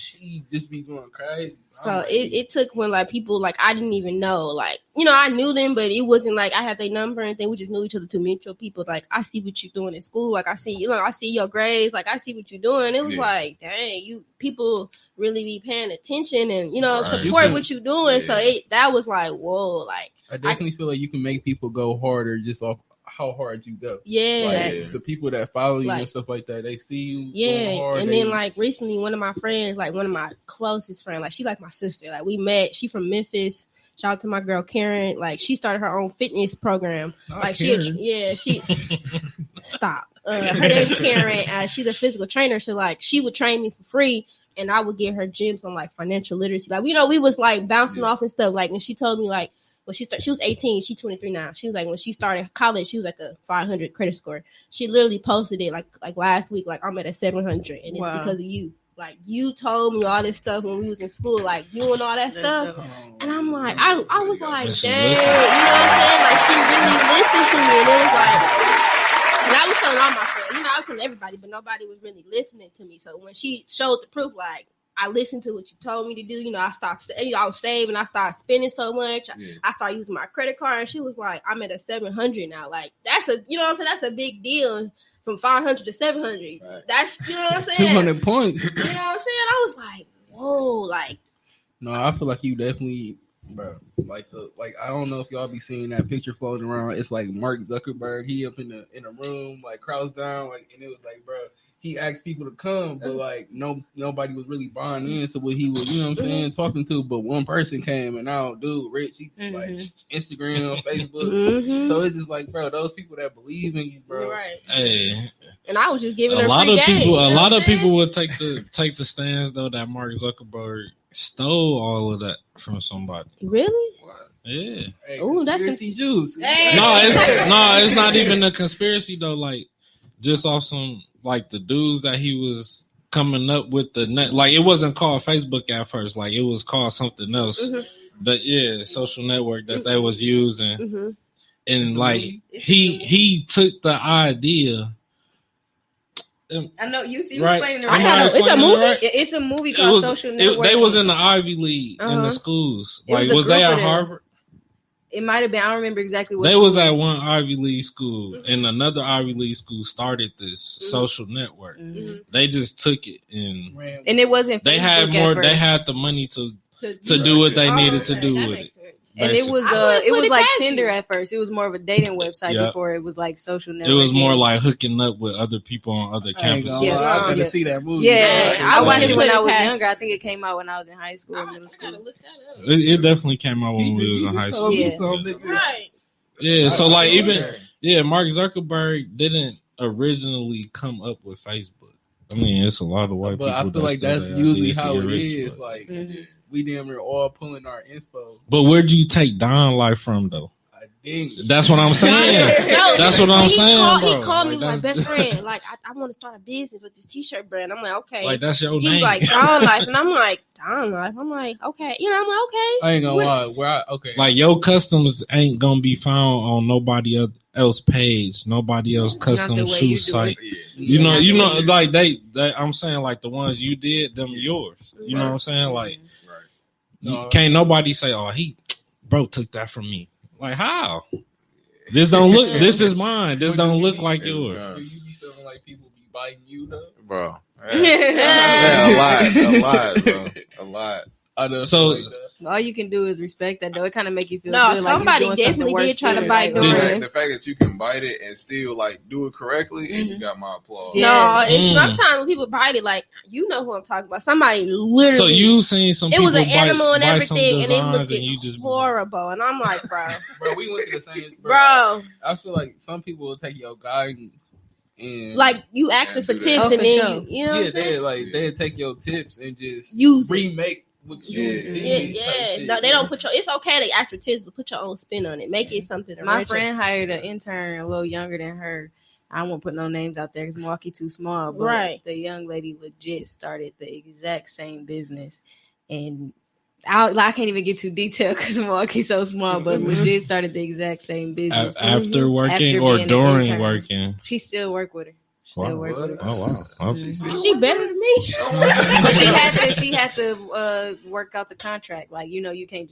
just be going crazy. so I'm like, it took when like people like I didn't even know, like I knew them, but it wasn't like I had their number and anything. We just knew each other, two mutual people. Like I see what you're doing in school, like I see I see your grades, like I see what you're doing. It was like, dang, people really be paying attention and support what you're doing. So that was like, whoa, like I definitely feel like you can make people go harder just off how hard you go. yeah. Like, the people that follow you Like, and stuff like that, they see you going hard. And then like recently, one of my friends, like one of my closest friends, like she like my sister. Like we met. She from Memphis. Shout out to my girl Karen. Like she started her own fitness program. Not Like Karen. she stop. Her name's Karen. She's a physical trainer. So like she would train me for free. And I would get her gems on like financial literacy. Like, we was like bouncing off and stuff. Like, and she told me like, when she was 18, she's 23 now. She was like, when she started college, she was like a 500 credit score. She literally posted it like last week, like I'm at a 700, and it's because of you. Like you told me all this stuff when we was in school, like you and all that stuff. And I'm like, I was like, dang, you know what I'm saying? Like she really listened to me, and it was like. And I was telling all my friends, I was telling everybody, but nobody was really listening to me. So when she showed the proof, like I listened to what you told me to do, I stopped, I was saving, I started spending so much. I started using my credit card, and she was like, I'm at a 700 now. Like that's a, that's a big deal from 500 to 700. Right. That's, what I'm saying? 200 points. You know what I'm saying? I was like, whoa, like. No, I feel like you definitely, bro. Like I don't know if y'all be seeing that picture floating around. It's like Mark Zuckerberg. He up in a room, like crouched down, like, and it was like, bro. He asked people to come, but like nobody was really buying into what he was, talking to. But one person came, and now, dude, Rich, he like Instagram, Facebook. So it's just like, bro, those people that believe in you, bro. Right. Hey, and I was just giving A her lot free of game, people, you know a what lot I'm of people saying? would take the stance though that Mark Zuckerberg stole all of that from somebody. Really? Yeah. Hey, Ooh, that's conspiracy juice. Hey. No, it's not even a conspiracy though. Like just off some like the dudes that he was coming up with the net. Like it wasn't called Facebook at first. Like it was called something else. Mm-hmm. Social network that they was using. Mm-hmm. And like he took the idea. I know you Right. explaining it I right. gotta- it's a movie? Right? It's a movie called Social Network. They was in the Ivy League in Uh-huh. the schools. It was Like a was they group at of them. Harvard? It might have been. I don't remember exactly what They school was it at one Ivy League school, and another Ivy League school started this social network. Mhm. They just took it, and And it wasn't. they Facebook had at more. first. They had the money to To do what they Oh, needed to okay, do that with makes it. sense. And it was basically. I wouldn't it put was it like past Tinder you. at first. It was more of a dating website Yeah. before it was like social It network. was more like hooking up with other people on other I ain't campuses. gonna Yes. lie, I Yeah. gotta see that movie. yeah. I I watched wouldn't it when put I it was past- younger. I think it came out when I was in high school or middle I school. gotta look that up. It definitely came out when we was in high school. Yeah. Right. Yeah, so like Mark Zuckerberg didn't originally come up with Facebook. I mean, it's a lot of white But people. I feel that like steal that's their usually ideas to how get it rich, is. but- Like Mhm. we damn near all pulling our inspo. But where'd you take Don Life from though? I didn't. That's what I'm saying. No, That's what when I'm he saying, Called, bro. He called me Like, my that's- best friend. Like, I want to start a business with this T-shirt brand. I'm like, okay. Like that's your He name. was like, Dawn Life. And I'm like, Dawn Life. I'm like, okay. You know, I'm like, okay. I ain't gonna What- lie. Where I okay. Like your customs ain't gonna be found on nobody else page, nobody else custom the way shoe you do site. Yeah. You know, like they I'm saying like the ones you did, them yours. You know what I'm saying? Like Right. No. can't nobody say, oh, bro took that from me. Like how? This don't look. This is mine. This don't look like Every yours. time. Do you be feeling like people be biting you though? Bro. Yeah, a lot, bro. A lot. I know. So- like that. All you can do is respect that though. It kind of make you feel No, good. Like somebody you're doing something definitely did worse try to than, bite like, The Dorian. fact, the fact that you can bite it and still like do it correctly, and you got my applause. Yeah. No, it's Mm. sometimes when people bite it, like, you know who I'm talking about. Somebody literally. So you seen some It people was an bite, animal and bite some everything, and it designs looked and you just horrible. And I'm like, bro. Bro, we went to the same. Bro. I feel like some people will take your guidance and Like, you asking for do that. tips, Oh, and for then, sure. you know what yeah, I'm saying? they take your tips and just Use it. remake what you Yeah. did. Yeah, type yeah. shit. No, they don't put your. It's okay to ask for tips, but put your own spin on it. Make it something. My original. friend hired an intern a little younger than her. I won't put no names out there because Milwaukee too small. But Right. the young lady legit started the exact same business, and I can't even get too detailed because Milwaukee's so small. But legit started the exact same business. after working After or being an during intern. working. She still work with her. Still Wow. work with her. Oh wow. She Is she better than me? But she had to work out the contract. Like, you know, you can't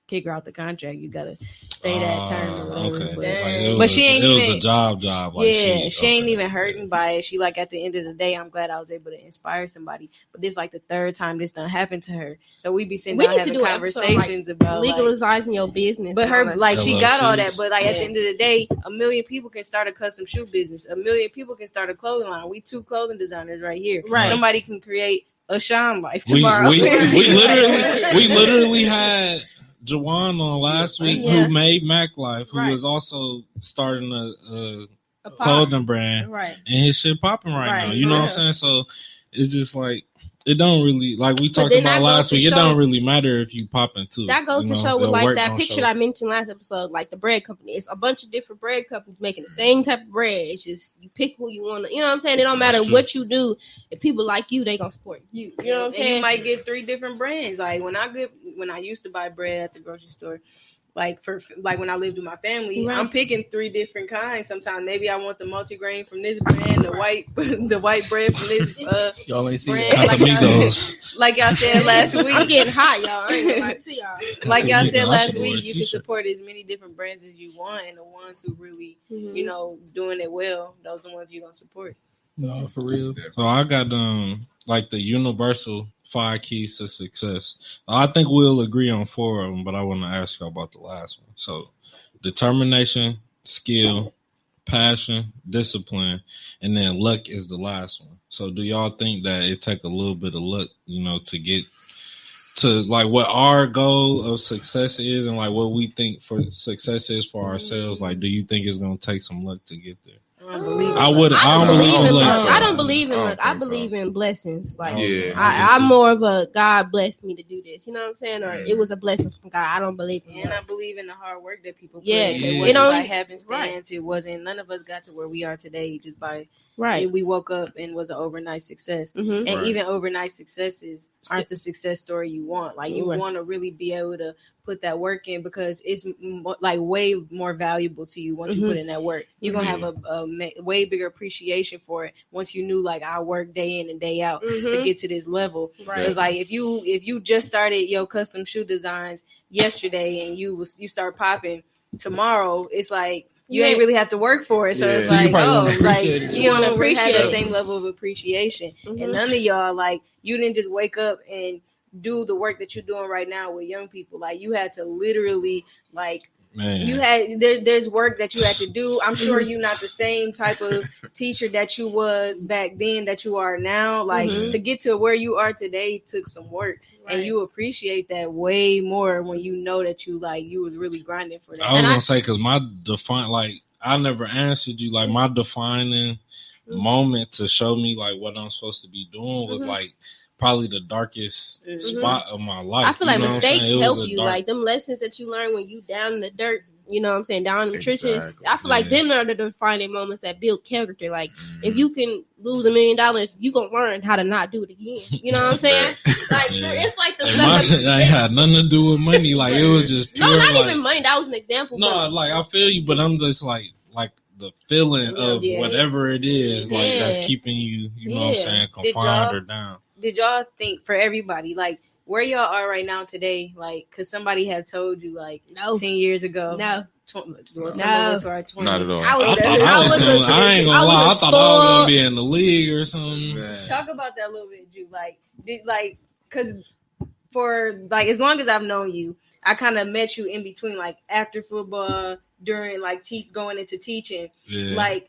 kick her out the contract. You gotta stay that term or whatever. Okay. But, Like, but she ain't it was even a job. Like yeah, she ain't okay. even hurting by it. She like at the end of the day, I'm glad I was able to inspire somebody. But this like the third time this done happened to her. So we be sitting We down need to having do an episode, conversations about like, Legalizing your business. but and all her that like stuff. she got all that, LLCs. but like at the Yeah. end of the day, 1 million people can start a custom shoe business. 1 million people can start a clothing line. We 2 clothing designers right here. Right. Somebody can create a Shine Life We tomorrow. literally had Jawan on last week Yeah. who made Mac Life, who Right. was also starting a A pop. clothing brand, Right. and his shit popping right Right, now. You know what I'm for saying? So it's just like it don't really like we talked then that about goes last to week. It show- don't really matter if you popping too. That goes you to know? show with The like work that don't picture show. that I mentioned last episode, like the bread company. It's a bunch of different bread companies making the same type of bread. It's just you pick who you want to. You know what I'm saying? It don't matter That's true. what you do. If people like you, they gonna support you. You know what I'm And saying? you might get 3 different brands. Like when I used to buy bread at the grocery store, like when I lived with my family, Right. I'm picking 3 different kinds. Sometimes maybe I want the multigrain from this brand, the white bread from this. Y'all ain't see Brand. that. Casamigos. Like y'all said last week, I'm getting hot, y'all. I ain't gonna lie to y'all. like y'all said Casamigos. I last should wear a week, you can t-shirt. support as many different brands as you want, and the ones who really, Mm-hmm. you know, doing it well, those are the ones you're gonna support. No, for real. So I got like the universal 5 keys to success. I think we'll agree on 4 of them, but I want to ask you about the last one. So determination, skill, passion, discipline, and then luck is the last one. So do y'all think that it take a little bit of luck, you know, to get to like what our goal of success is and like what we think for success is for ourselves? Like, do you think it's gonna take some luck to get there? I don't believe in luck. I don't believe in luck. I believe in blessings. Like, I'm more of a God blessed me to do this. You know what I'm saying? Or it was a blessing from God. I don't believe in and I believe in the hard work that people put Yeah, in. yeah. It wasn't It by don't- happenstance. It wasn't. None of us got to where we are today just by right. we woke up and was an overnight success. Mm-hmm. And Right. even overnight successes aren't the success story you want. Like you Right. want to really be able to put that work in because it's like way more valuable to you once you put in that work. You're gonna have a way bigger appreciation for it once you knew like I work day in and day out to Mhm. get to this level. Right. It's like if you just started your custom shoe designs yesterday and you start popping tomorrow, it's like you ain't really have to work for it. So Yeah. it's So you like, probably oh, won't like appreciate it. you want to Won't have appreciate that it. same level of appreciation. Mhm. And none of y'all, like, you didn't just wake up and do the work that you're doing right now with young people. Like, you had to literally, like, Man. you had there's work that you had to do. I'm sure you're not the same type of teacher that you was back then that you are now. Like to get to where you are today took some work, and you appreciate that way more when you know that you was really grinding for that. I was gonna say because I never answered you. Like my defining moment to show me like what I'm supposed to be doing was like probably the darkest spot of my life. I feel like You know what I'm mistakes saying? It was help a you. dark- Like them lessons that you learn when you down in the dirt, you know what I'm saying, down in the trenches. Exactly. I feel like them are the defining moments that build character. Like if you can lose $1 million, you gonna learn how to not do it again. You know what I'm saying? Like Yeah. it's like the And my stuff. shit ain't had nothing to do with money. Like it was just pure. No, not like, even money. That was an example. No, but like I feel you, but I'm just like the feeling of whatever it is, like that's keeping you, you know what I'm saying, confined or down. Did y'all think for everybody, like where y'all are right now today, like, cause somebody had told you like 10 years ago, no. Some of No. us are 20. Not at all. I ain't gonna lie. I thought I was gonna be in the league or something. Man. Talk about that a little bit, Ju. Cause for like as long as I've known you, I kind of met you in between, like after football, during like going into teaching, Yeah. like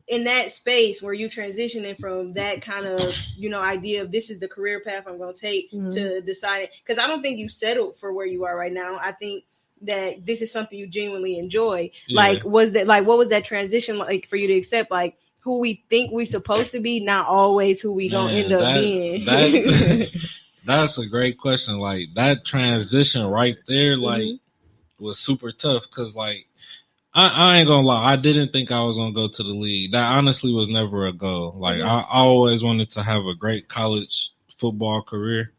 in that space where you transitioning from that kind of idea of this is the career path I'm going to take to deciding, because I don't think you settled for where you are right now. I think that this is something you genuinely enjoy. Yeah. Like what was that transition like for you to accept like who we think we supposed to be, not always who we gonna end up being? That's a great question. Like that transition right there, like was super tough because like I ain't gonna lie, I didn't think I was gonna go to the league. That honestly was never a goal. Like I always wanted to have a great college football career.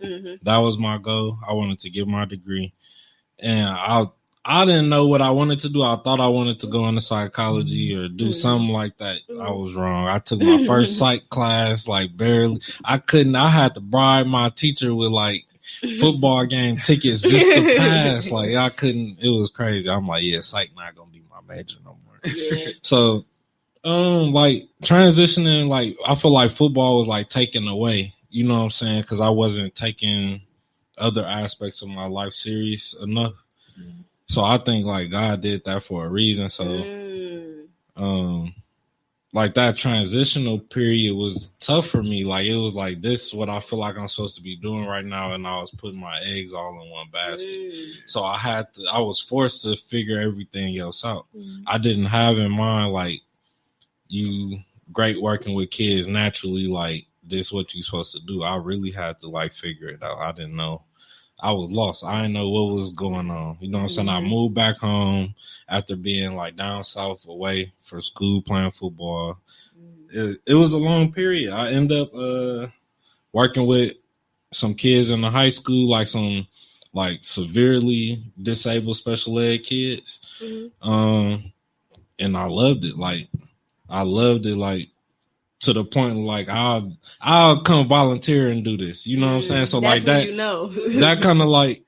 That was my goal. I wanted to get my degree, and I didn't know what I wanted to do. I thought I wanted to go into psychology or do something like that. I was wrong. I took my first psych class, like barely. I had to bribe my teacher with like football game tickets just to pass. Like I couldn't. It was crazy. I'm like, yeah, psych not gonna be my major no more. So, like transitioning, like I feel like football was like taken away. You know what I'm saying? Because I wasn't taking other aspects of my life serious enough. So I think like God did that for a reason. So, like that transitional period was tough for me. Like it was like this is what I feel like I'm supposed to be doing right now, and I was putting my eggs all in one basket. So I was forced to figure everything else out. I didn't have in mind like you great working with kids naturally. Like this is what you're supposed to do. I really had to like figure it out. I didn't know. I was lost. I didn't know what was going on. You know what I'm saying? I moved back home after being like down south away for school playing football. It was a long period. I ended up working with some kids in the high school, like some like severely disabled special ed kids. And I loved it. Like I loved it like to the point like I'll come volunteer and do this. You know what I'm saying? So that's like that, that kind of like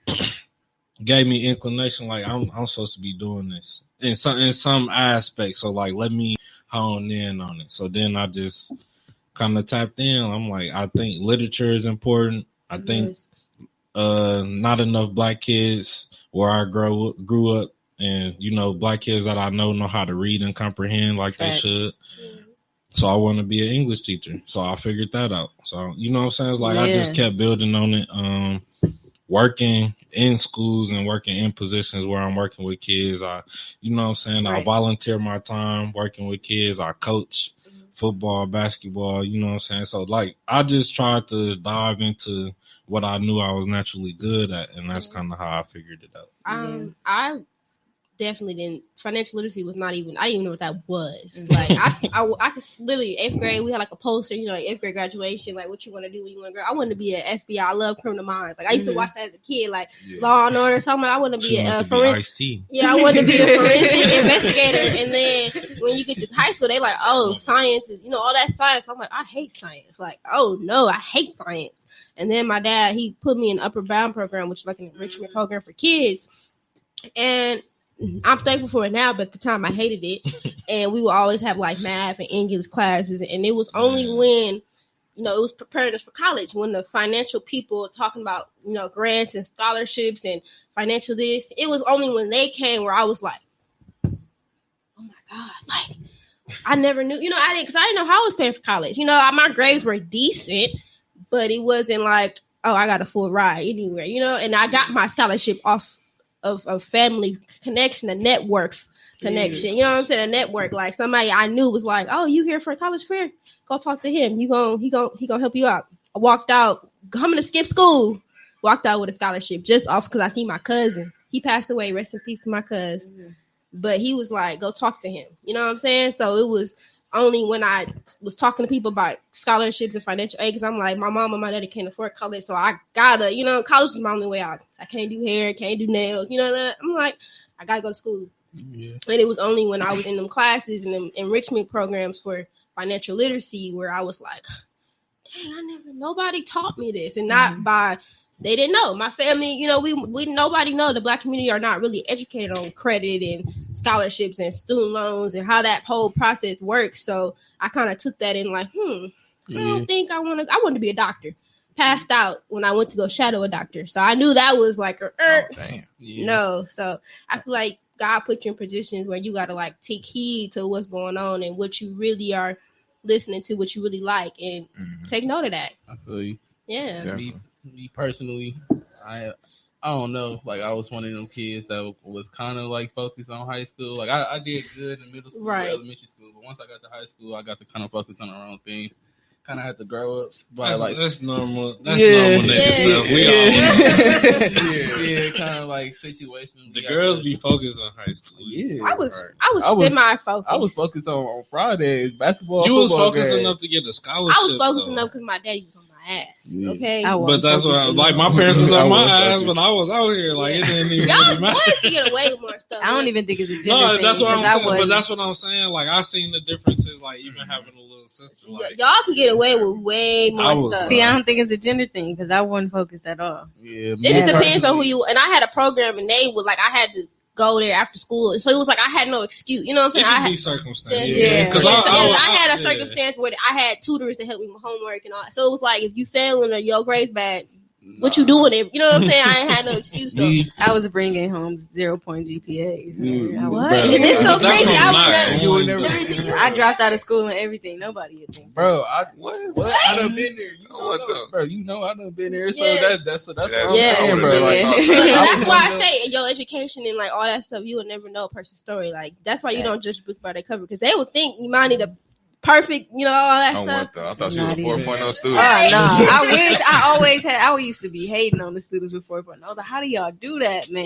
gave me inclination. Like I'm supposed to be doing this in some aspect. So like let me hone in on it. So then I just kind of tapped in. I'm like, I think literature is important. I think not enough black kids where I grew up, and black kids that I know how to read and comprehend like they should. So I want to be an English teacher. So I figured that out. So, you know what I'm saying? It's like I just kept building on it. working in schools and working in positions where I'm working with kids. I volunteer my time working with kids. I coach football, basketball, you know what I'm saying? So, like, I just tried to dive into what I knew I was naturally good at, and that's kind of how I figured it out. I definitely didn't. Financial literacy was not even. I didn't even know what that was. Like I could literally 8th grade. We had like a poster, like 8th grade graduation. Like, what you want to do when you want to grow? I wanted to be an FBI. I love Criminal Minds. Like I used to watch that as a kid. Like Law and Order. Something. I want to be a forensic. Yeah, I wanted to be a forensic investigator. And then when you get to high school, they like, oh, science is, all that science. I'm like, I hate science. Like, oh no, I hate science. And then my dad, he put me in Upper Bound program, which is like an enrichment program for kids. And I'm thankful for it now, but at the time I hated it. And we would always have like math and English classes. And it was only when, it was preparing us for college, when the financial people talking about, grants and scholarships and financial this. It was only when they came where I was like, oh my God, like I never knew, I didn't know how I was paying for college. My grades were decent, but it wasn't like, oh, I got a full ride anywhere, and I got my scholarship off of family connection, a network connection. You know what I'm saying? A network, like somebody I knew was like, oh, you here for a college fair? Go talk to him. He gonna help you out. I walked out, coming to skip school, walked out with a scholarship just off because I see my cousin. He passed away. Rest in peace to my cousin. But he was like, go talk to him. You know what I'm saying? So it was only when I was talking to people about scholarships and financial aid, because I'm like, my mom and my daddy can't afford college, so I gotta, college is my only way out. I can't do hair, can't do nails, I'm like, I gotta go to school. Yeah. And it was only when I was in them classes and them enrichment programs for financial literacy where I was like, dang, nobody taught me this. And not by, they didn't know. My family, we nobody know. The Black community are not really educated on credit and scholarships and student loans and how that whole process works. So I kind of took that in like, I don't think I want to be a doctor. Passed out when I went to go shadow a doctor. So I knew that was like, no. So I feel like God put you in positions where you got to like take heed to what's going on and what you really are listening to, what you really like, and take note of that. I feel you. Yeah. Me personally, I don't know. Like, I was one of them kids that was kind of like focused on high school. Like, I did good in middle school, elementary school, but once I got to high school, I got to kind of focus on the wrong things. Kind of had to grow up. That's normal. That's normal nigga stuff. We all kind of like situations. The girls be focused on high school. Yeah, I was semi-focused. I was focused on Fridays basketball. You was focused enough to get a scholarship. I was focused enough because my daddy was on my ass. Yeah. Okay, but that's what my parents was on my ass, but I was out here like it didn't even really matter. Boys can get away with more stuff. I don't even think it's a gender thing. That's what I'm saying. But that's what I'm saying. Like, I seen the differences. Like, even having a little sister. Like, y'all can get away with way more stuff. See, I don't think it's a gender thing because I wasn't focused at all. Yeah, it just depends on who you. And I had a program, and they would like I had to go there after school, so it was like I had no excuse. You know what I'm saying? It could be circumstances. I had a circumstance where I had tutors to help me with homework and all. So it was like if you fail and your grades bad, what you doing there? You know what I'm saying? I ain't had no excuse. So. I was bringing home 0-point GPAs. What? It's so crazy. I dropped out of school and everything. Nobody had think. Bro, I done been there. I done been there. So that's what I'm saying, bro. That's why I say in your education and like all that stuff, you will never know a person's story. Like that's why you don't judge book by their cover because they would think you might need a perfect, all that stuff. I thought you were a 4.0 student. I wish I used to be hating on the students with 4.0. How do y'all do that, man?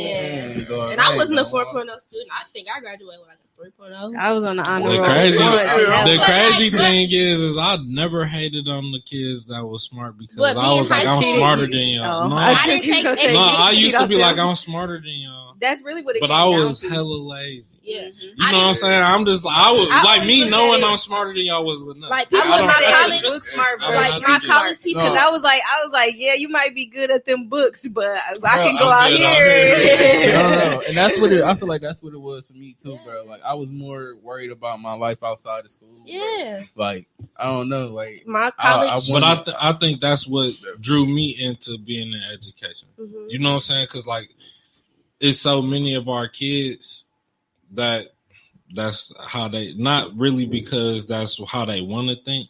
Yeah. And I wasn't a 4.0 student. I think I graduated with like a 3.0. I was on the honor roll. The crazy thing is I never hated on the kids that was smart because I was like, I'm smarter than y'all. I used to be like, I'm smarter than y'all. That's really what it But I was hella lazy. Yeah. You know what I'm saying? I'm just like, I was like me knowing I'm smarter than y'all was enough. Like people in my college book smart, bro. Like my college people, because I was like, yeah, you might be good at them books, but I can go out here. No. And that's what I feel like that's what it was for me too, bro. Like I was more worried about my life outside of school. Yeah. Bro. Like I don't know, like my college. I think that's what drew me into being in education. Mm-hmm. You know what I'm saying? Because like it's so many of our kids that's how they, not really because that's how they want to think,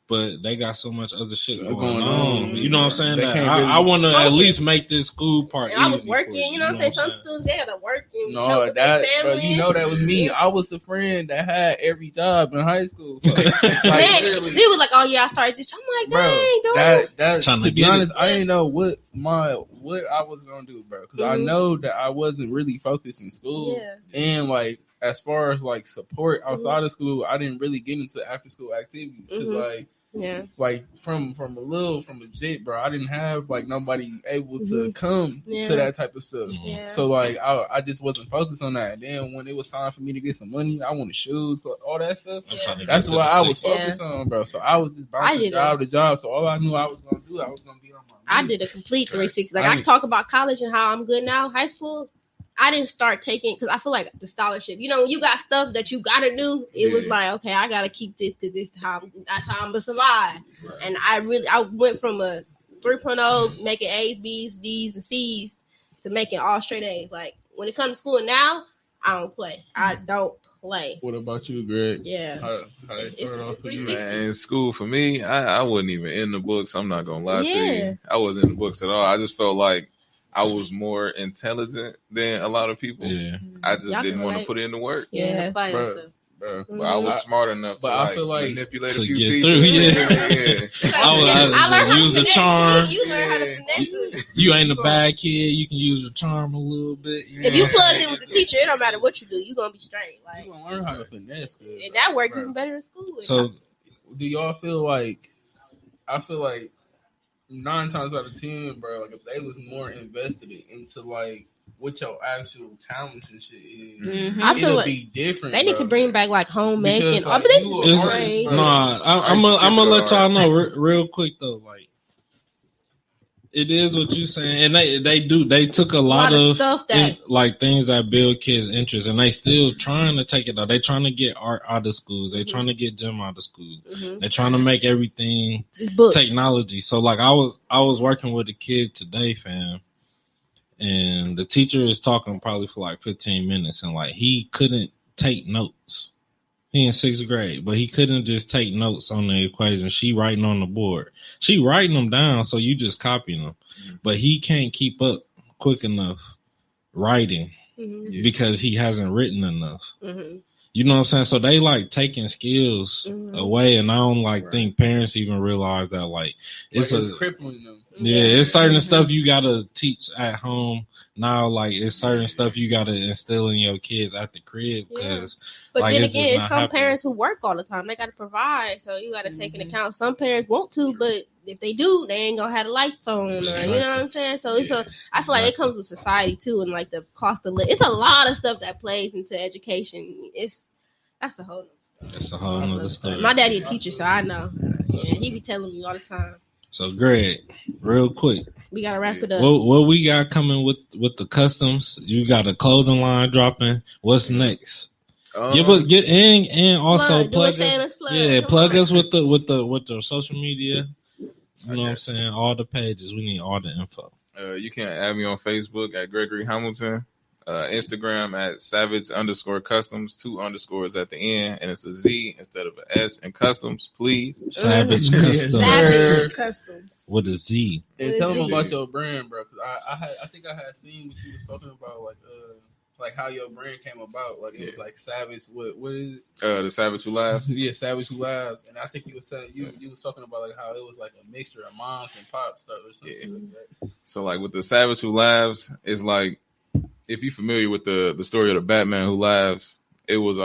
but they got so much other shit going Going on. on. You know what I'm saying? They That can't really I want to at focus. least make this school part And I was easy working, for you know what I'm saying? Some students, they had to work and help No, with their that bro, family. you know that was me. I was the friend that had every job in high school. Man, literally. he was like, "Oh yeah, I started this." I'm like, Bro, "Dang, go that Trying to to be get honest, it. I didn't know what I was gonna do, bro. Because I Mhm. know that I wasn't really focused in school, Yeah. and like as far as like support outside of school, I didn't really get into after school activities. 'Cause, Mhm. Yeah. like from a jit, bro, I didn't have like nobody able to come Yeah. to that type of stuff. Mhm. Yeah. So like I just wasn't focused on that. And then when it was time for me to get some money, I wanted shoes, all that stuff. I'm trying to That's get to what the I was chick. focused on, bro. So I was just I bouncing did job to job. So all I knew I was gonna do, I was gonna be on my. I did a complete 360. Like I I didn't- can talk about college and how I'm good now. High school, I didn't start taking because I feel like the scholarship. You know, when you got stuff that you gotta do, it was Yeah. like, okay, I gotta keep this because that's how I'm gonna survive. And I went from a 3.0 making A's, B's, D's, and C's to making all straight A's. Like when it comes to school now, I don't play. I don't play. What about you, Greg? Yeah. How they It's started just off for you? 360. Man, in school for me, I wasn't even in the books. I'm not gonna lie to Yeah. you. I wasn't in the books at all. I just felt like I was more intelligent than a lot of people. Yeah. I just Y'all didn't can want to relate. put in the work. Yeah. Apply Bro. yourself. Bro. But I was smart enough to But I feel like manipulate to a few get teachers. through, yeah. yeah. I learned how to use the finesse. charm. You learn how to Yeah. finesse it. You ain't a bad kid. You can use the charm a little bit. You know If you what I'm plug saying? in with the teacher, it don't matter what you do. You gonna be straight. Like You gonna learn how to finesse. and that worked Bro. even better in school. So Do y'all feel like? I feel like 9 times out of 10, bro. Like if they was more invested into like what your actual talents and shit is, Mhm. I feel it'll like be different. they need bro. to bring back like homemaking. Because, Oh, like, but they you a It's- artist, Right. bro. Nah, I'm gonna let y'all know real quick though. Like, it is what you saying, and they took a lot of stuff that like things that build kids' interest, and they still trying to take it out. They trying to get art out of schools. They trying to get gym out of schools. mhm. They trying to make everything Just books. technology. So like I was working with a kid today, fam, and the teacher is talking probably for like 15 minutes, and like he couldn't take notes. He in 6th grade, but he couldn't just take notes on the equation. She writing on the board. She writing them down, so you just copying them. But he can't keep up quick enough writing Mhm, Yeah. because he hasn't written enough. mhm. You know what I'm saying? So they like taking skills Mhm. away, and I don't like Right. think parents even realize that like it's Like, it's a crippling them. yeah, it's certain Mhm. stuff you gotta teach at home now. Like it's certain stuff you gotta instill in your kids at the crib because But like, then it's just again, it's not some happening. parents who work all the time. They got to provide, so you got to take Mm-hmm. into account. Some parents want to, but if they do, they ain't gonna have the lights on. Or, you know what I'm saying? So it's Yeah. I feel like it comes with society too, and like the cost of living. It's a lot of stuff that plays into education. That's a whole. That's a whole nother story. My daddy a teacher, so I know. Yeah, he be telling me all the time. So Greg, real quick, We gotta wrap it up. what we got coming with the customs? You got a clothing line dropping. What's next? Get in and also plug us. Shameless plug. Yeah, Come plug on. us with the social media. You know what I'm Okay. saying? All the pages. We need all the info. You can add me on Facebook at Gregory Hamilton, Instagram at savage_customs, 2 underscores at the end, and it's a Z instead of an S in customs, please. Savage Yes, Customs sir. Savage Customs. with a Z. And tell them What is about it? your brand, bro. Because I think I had seen what you was talking about, like how your brand came about. Like it was like Savage. What is it? The Savage Who Laughs. Yeah, Savage Who Laughs. And I think you was saying you was talking about like how it was like a mixture of moms and pop stuff or something Yeah. like that. So like with the Savage Who Laughs, it's like if you're familiar with the story of the Batman Who Laughs, it was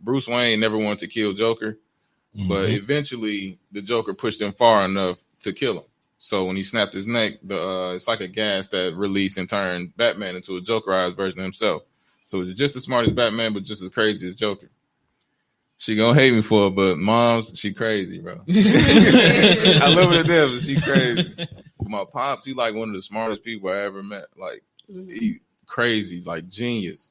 Bruce Wayne never wanted to kill Joker, but Mhm. eventually the Joker pushed him far enough to kill him. So when he snapped his neck, it's like a gas that released and turned Batman into a Jokerized version of himself. So it's just as smart as Batman, but just as crazy as Joker. She gonna hate me for it, but mom's, she crazy, bro. I love her to death, but she crazy. My pops, he like one of the smartest people I ever met. Like he crazy, like genius.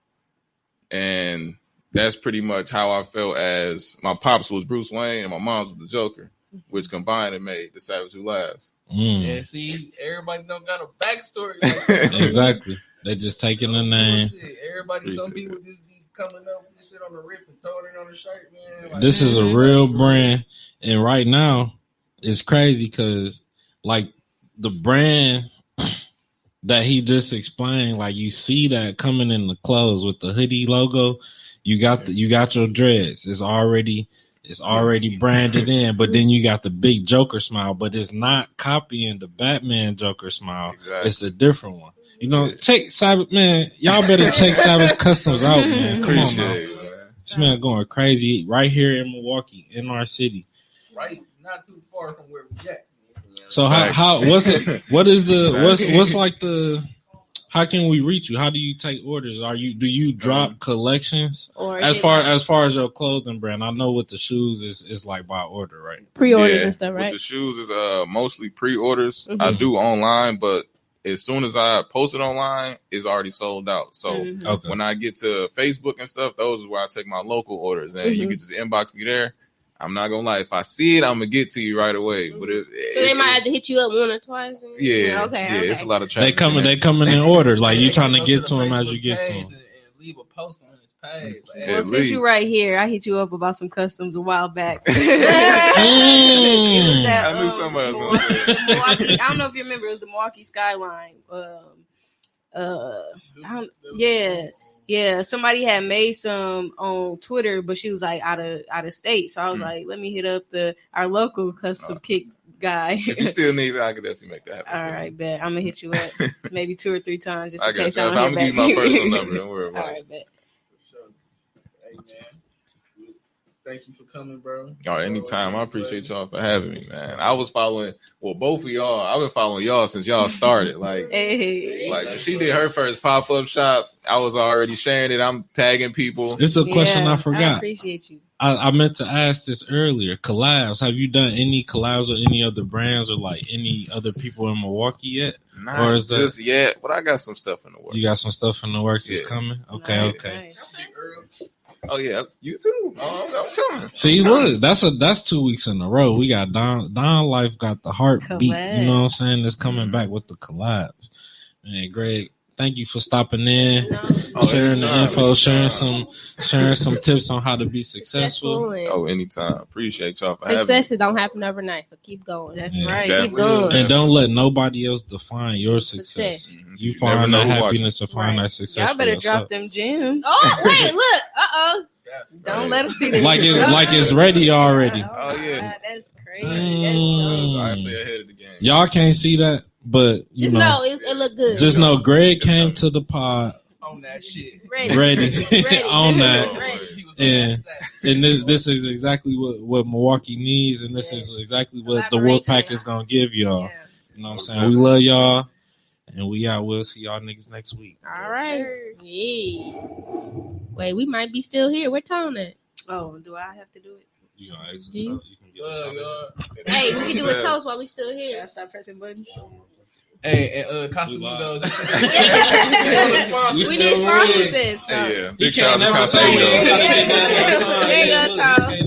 And that's pretty much how I felt as my pops was Bruce Wayne and my mom's was the Joker, which combined and made the Savage Who Laughs. Mm. Yeah, see, everybody don't got a backstory. Like that. Exactly. They just taking the name. Shit, everybody, some Appreciate people just be coming up with this shit on the rip and throwing it on the shirt, man. Like, This is a real brand. And right now, it's crazy because like the brand that he just explained, like you see that coming in the clothes with the hoodie logo. You got your dreads. It's already branded in, but then you got the big Joker smile, but it's not copying the Batman Joker smile. Exactly. It's a different one. You know, check Savage, man. Y'all better check Savage Customs out, man. Come on, man. This man going crazy right here in Milwaukee, in our city. Right, not too far from where we at. So how what's like the how can we reach you? How do you take orders? Do you drop collections or as far as your clothing brand? I know with the shoes is like by order, right? Pre-orders and stuff, right? With the shoes is mostly pre-orders. Mm-hmm. I do online, but as soon as I post it online, it's already sold out. So when I get to Facebook and stuff, those is where I take my local orders, and you can just inbox me there. I'm not gonna lie. If I see it, I'm gonna get to you right away. But so they might have to hit you up one or twice. Okay. It's a lot of traffic. They coming in order. Like you trying to get to them as you get to them. And leave a post on his page. Well, since you right here, I hit you up about some customs a while back. I knew somebody was gonna say Milwaukee, I don't know if you remember. It was the Milwaukee Skyline. Yeah, somebody had made some on Twitter, but she was like out of state. So I was like, let me hit up our local custom kit guy. If you still need it, I could definitely make that happen. All right, bet. I'm gonna hit you up maybe 2 or 3 times just in case I'm gonna give you my personal number. Don't worry about it. All right, bet. Hey man, thank you for coming, bro. Anytime. I appreciate y'all for having me, man. I was following, both of y'all. I've been following y'all since y'all started. Like when she did her first pop-up shop, I was already sharing it. I'm tagging people. It's a question I forgot. I appreciate you. I meant to ask this earlier. Collabs. Have you done any collabs with any other brands or like any other people in Milwaukee yet? Not just yet, but I got some stuff in the works. You got some stuff in the works that's coming? Okay, nice, okay. Nice. Oh yeah, you too. I'm coming. See, look, that's 2 weeks in a row. We got Don Life got the heartbeat. Collabs. You know what I'm saying? That's coming back with the collabs. Man, Greg, thank you for stopping in, sharing the info, sharing some tips on how to be successful. Anytime. Appreciate y'all for having me. Success don't happen overnight, so keep going. That's right. Keep going. And don't let nobody else define your success. Mm-hmm. You find that happiness or find that success. Y'all better for yourself. drop them gems. Oh, wait, look. Don't let them see the like it's ready already. Oh yeah, God, that's crazy. I stay ahead of the game. Y'all can't see that, but you know, it look good. Just know Greg came to the pod on that shit. Ready. On that. Ready. And this is exactly what Milwaukee needs, and this is exactly what the Wolfpack is gonna give y'all. Yeah. You know what I'm saying? We love y'all, and we out. We'll see y'all niggas next week. All right. Yeah. Wait, we might be still here. Where Tone at? Oh, do I have to do it? You gonna exit so you can get us Hey, we can do a toast while we still here. Should I start pressing buttons? Hey, and Casamigos. We need sponsors. Yeah, big shout out to There Casamigos. you go, Tone.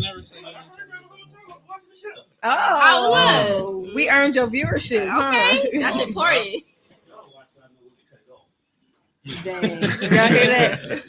Oh, we earned your viewership. Okay, that's important. Dang. Y'all hear that?